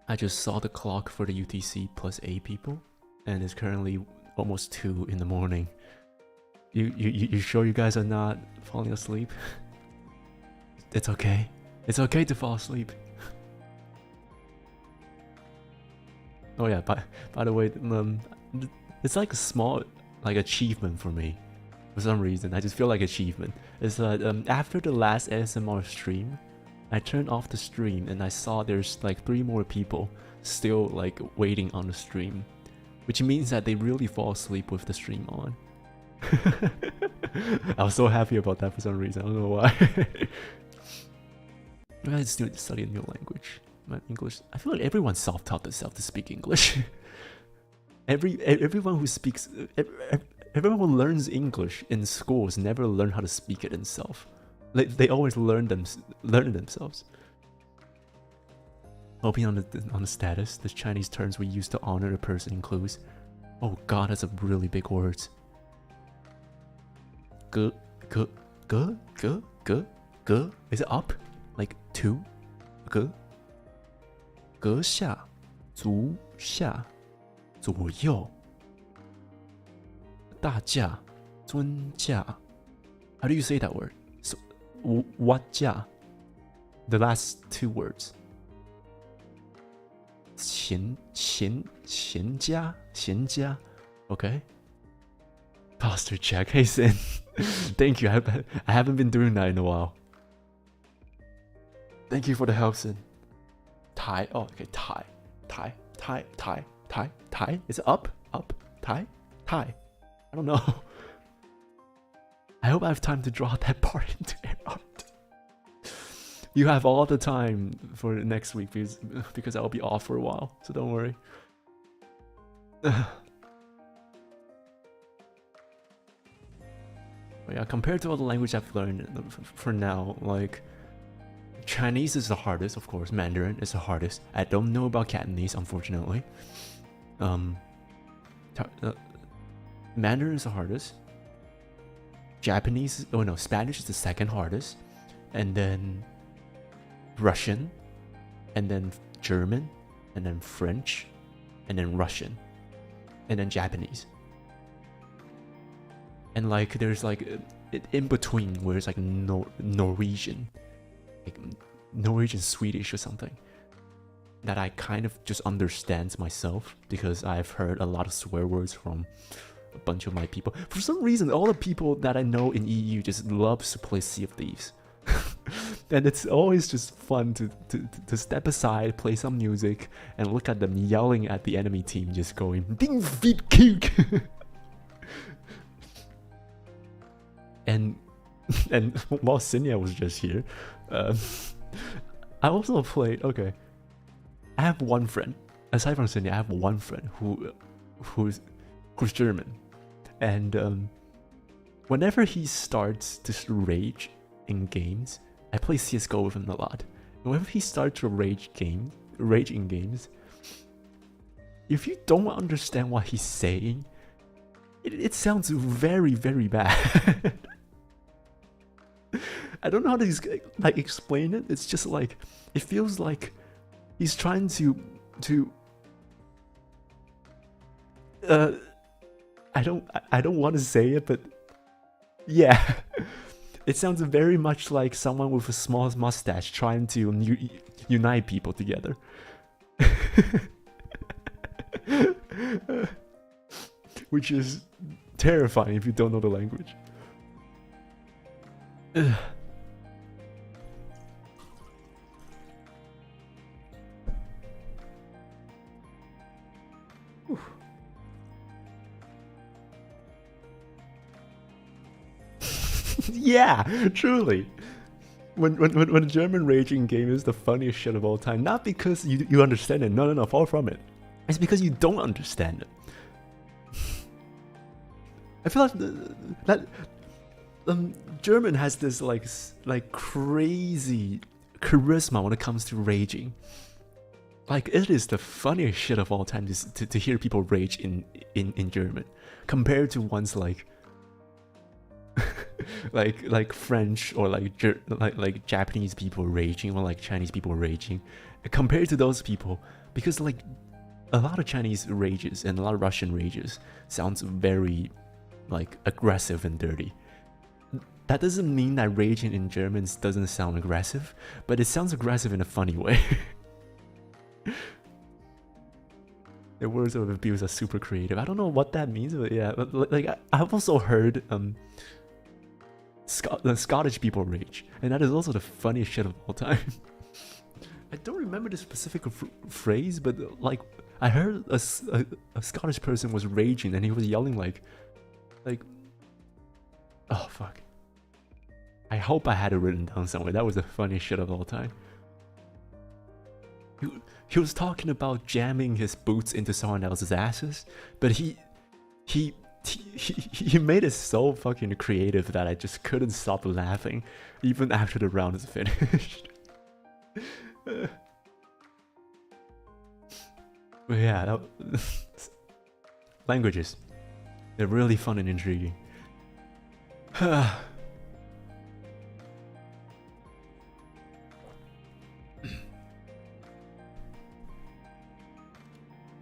I just saw the clock for the UTC plus 8 people, and it's currently almost 2 in the morning. You sure you guys are not falling asleep? It's okay. It's okay to fall asleep. Oh yeah, by the way, it's like a small achievement for me. For some reason, I just feel like achievement. It's that after the last ASMR stream, I turned off the stream and I saw there's like 3 more people still like waiting on the stream, which means that they really fall asleep with the stream on. I was so happy about that for some reason. I don't know why. I just need to study a new language. My English. I feel like everyone self-taught themselves to speak English. Everyone who speaks, everyone who learns English in schools never learn how to speak it themselves. Like they always learn it themselves. Hoping on the status, the Chinese terms we use to honor a person includes. Oh God, that's a really big word. Ge. Is it up? Like to? Ge. 阁下, 足下, 左右, 大驾, 尊驾. How do you say that word? So, what 驾? The last 2 words. 贤家. Okay. Posture check. Hey Sin. Thank you. I haven't been doing that in a while. Thank you for the help, Sin. Thai. Oh, okay. Thai. Is it up? Thai. I don't know. I hope I have time to draw that part into air art. You have all the time for next week because I'll be off for a while, so don't worry. But yeah, compared to all the language I've learned for now, like Chinese is the hardest, of course. Mandarin is the hardest. I don't know about Cantonese, unfortunately. Mandarin is the hardest. Japanese, oh no, Spanish is the second hardest, and then Russian, and then German, and then French, and then Russian, and then Japanese. And like there's like in between where it's like Norwegian, like Norwegian Swedish or something that I kind of just understand myself because I've heard a lot of swear words from a bunch of my people. For some reason, all the people that I know in EU just loves to play Sea of Thieves. And it's always just fun to step aside, play some music, and look at them yelling at the enemy team, just going ding feet kick. And while Cinnia was just here, I also played. Okay, I have one friend. Aside from Cinnia, I have one friend who's German, and whenever he starts to rage in games, I play CS:GO with him a lot. And whenever he starts to rage in games, if you don't understand what he's saying, it sounds very, very bad. I don't know how to like explain it. It's just like it feels like he's trying to I don't want to say it, but yeah. It sounds very much like someone with a small mustache trying to unite people together. Which is terrifying if you don't know the language. Yeah, truly. When a German raging game is the funniest shit of all time, not because you understand it. No, far from it. It's because you don't understand it. I feel like that German has this like crazy charisma when it comes to raging. Like it is the funniest shit of all time to hear people rage in German, compared to ones like like French or like Japanese people raging or like Chinese people raging, compared to those people, because like a lot of Chinese rages and a lot of Russian rages sounds very like aggressive and dirty. that doesn't mean that raging in German doesn't sound aggressive, but it sounds aggressive in a funny way. The words of abuse are super creative. I don't know what that means, but yeah, like I've also heard Scottish people rage, and that is also the funniest shit of all time. I don't remember the specific phrase, but like I heard a Scottish person was raging and he was yelling like, oh fuck. I hope I had it written down somewhere. That was the funniest shit of all time. He was talking about jamming his boots into someone else's asses, but he made it so fucking creative that I just couldn't stop laughing, even after the round is finished. But yeah, languages, they're really fun and intriguing.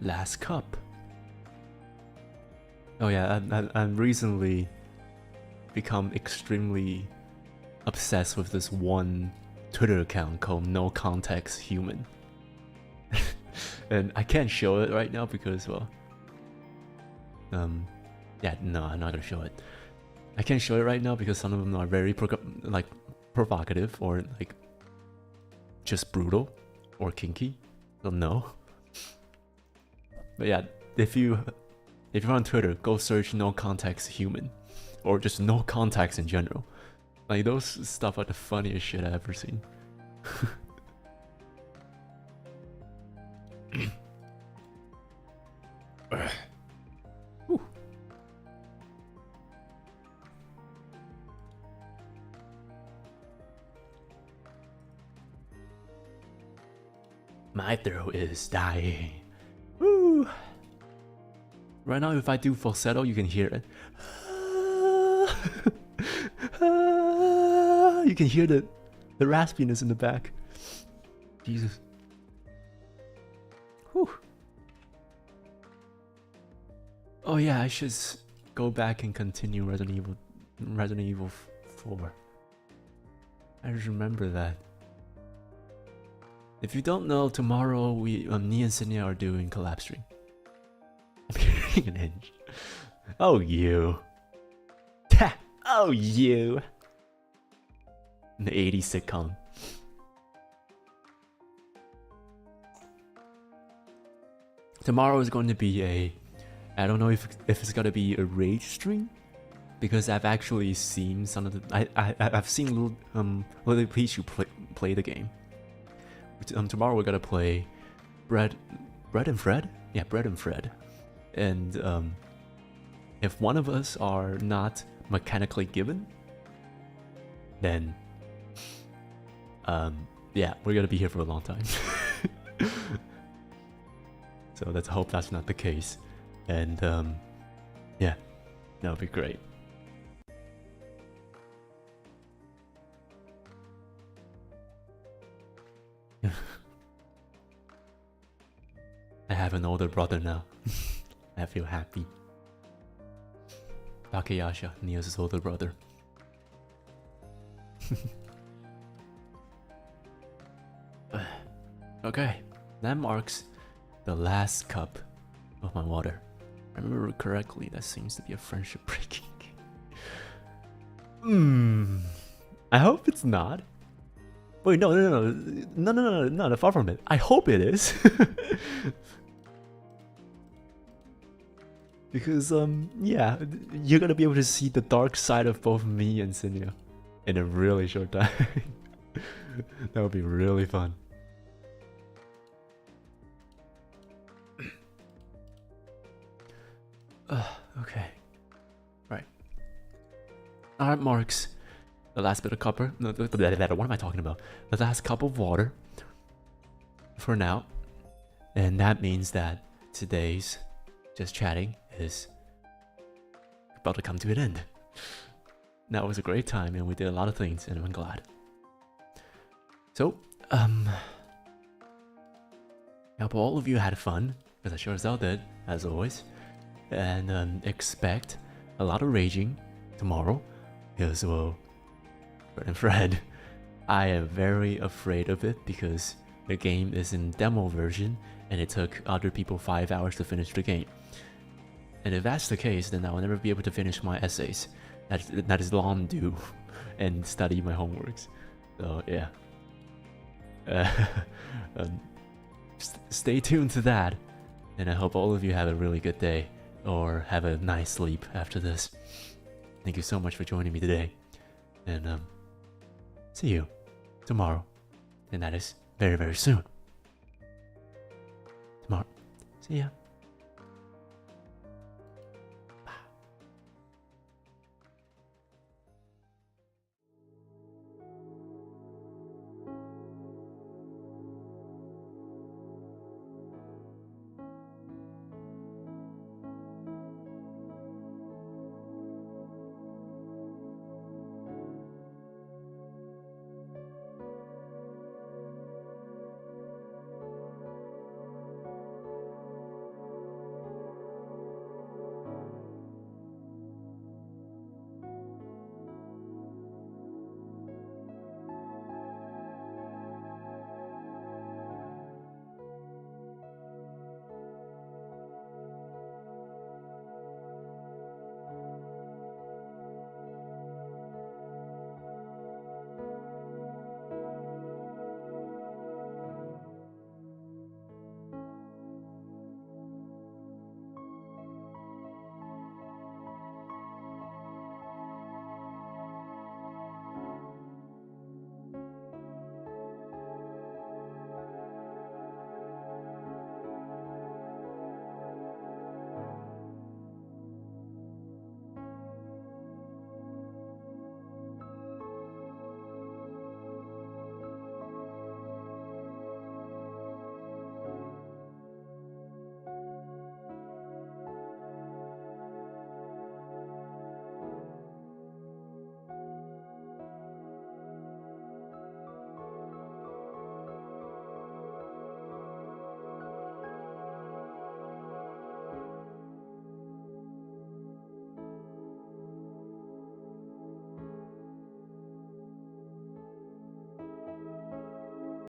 Last cup. Oh yeah, I've recently become extremely obsessed with this one Twitter account called No Context Human. And I can't show it right now because, well, yeah, no, I'm not gonna show it. I can't show it right now because some of them are very provocative or like just brutal or kinky. So no. But yeah, if you're on Twitter, go search No Context Human, or just No Context in general. Like those stuff are the funniest shit I've ever seen. My throat is dying. Woo! Right now, if I do falsetto, you can hear it. You can hear the raspiness in the back. Jesus. Whew. Oh yeah, I should go back and continue Resident Evil 4. I just remember that. If you don't know, tomorrow me and Cinnia are doing collab stream. I'm hearing an inch. Oh you. Oh you. An 80s sitcom. Tomorrow is going to be a, I don't know if it's gonna be a rage stream, because I've actually seen some of the I've seen Lily Pichu play the game. Tomorrow we're gonna play Bread and Fred? Yeah, Bread and Fred. And if one of us are not mechanically given, then yeah, we're gonna be here for a long time. So let's hope that's not the case. And yeah, that would be great. I have an older brother now. I feel happy. Takeyasha, Nious' older brother. Okay, that marks the last cup of my water. If I remember correctly, that seems to be a friendship breaking. I hope it's not. Wait, no, far from it. I hope it is. Because, yeah, you're gonna be able to see the dark side of both me and Cinnia in a really short time. That would be really fun. Okay. Right. That marks the last bit of copper. No, what am I talking about? The last cup of water for now. And that means that today's Just Chatting is about to come to an end. That was a great time and we did a lot of things and I'm glad. So, I hope all of you had fun, because I sure as hell did, as always. And expect a lot of raging tomorrow, because, well, But in Fred, I am very afraid of it because the game is in demo version and it took other people 5 hours to finish the game. And if that's the case, then I will never be able to finish my essays. That is long due and study my homeworks. So yeah. Stay tuned to that. And I hope all of you have a really good day or have a nice sleep after this. Thank you so much for joining me today. And see you tomorrow. And that is very, very soon. Tomorrow. See ya.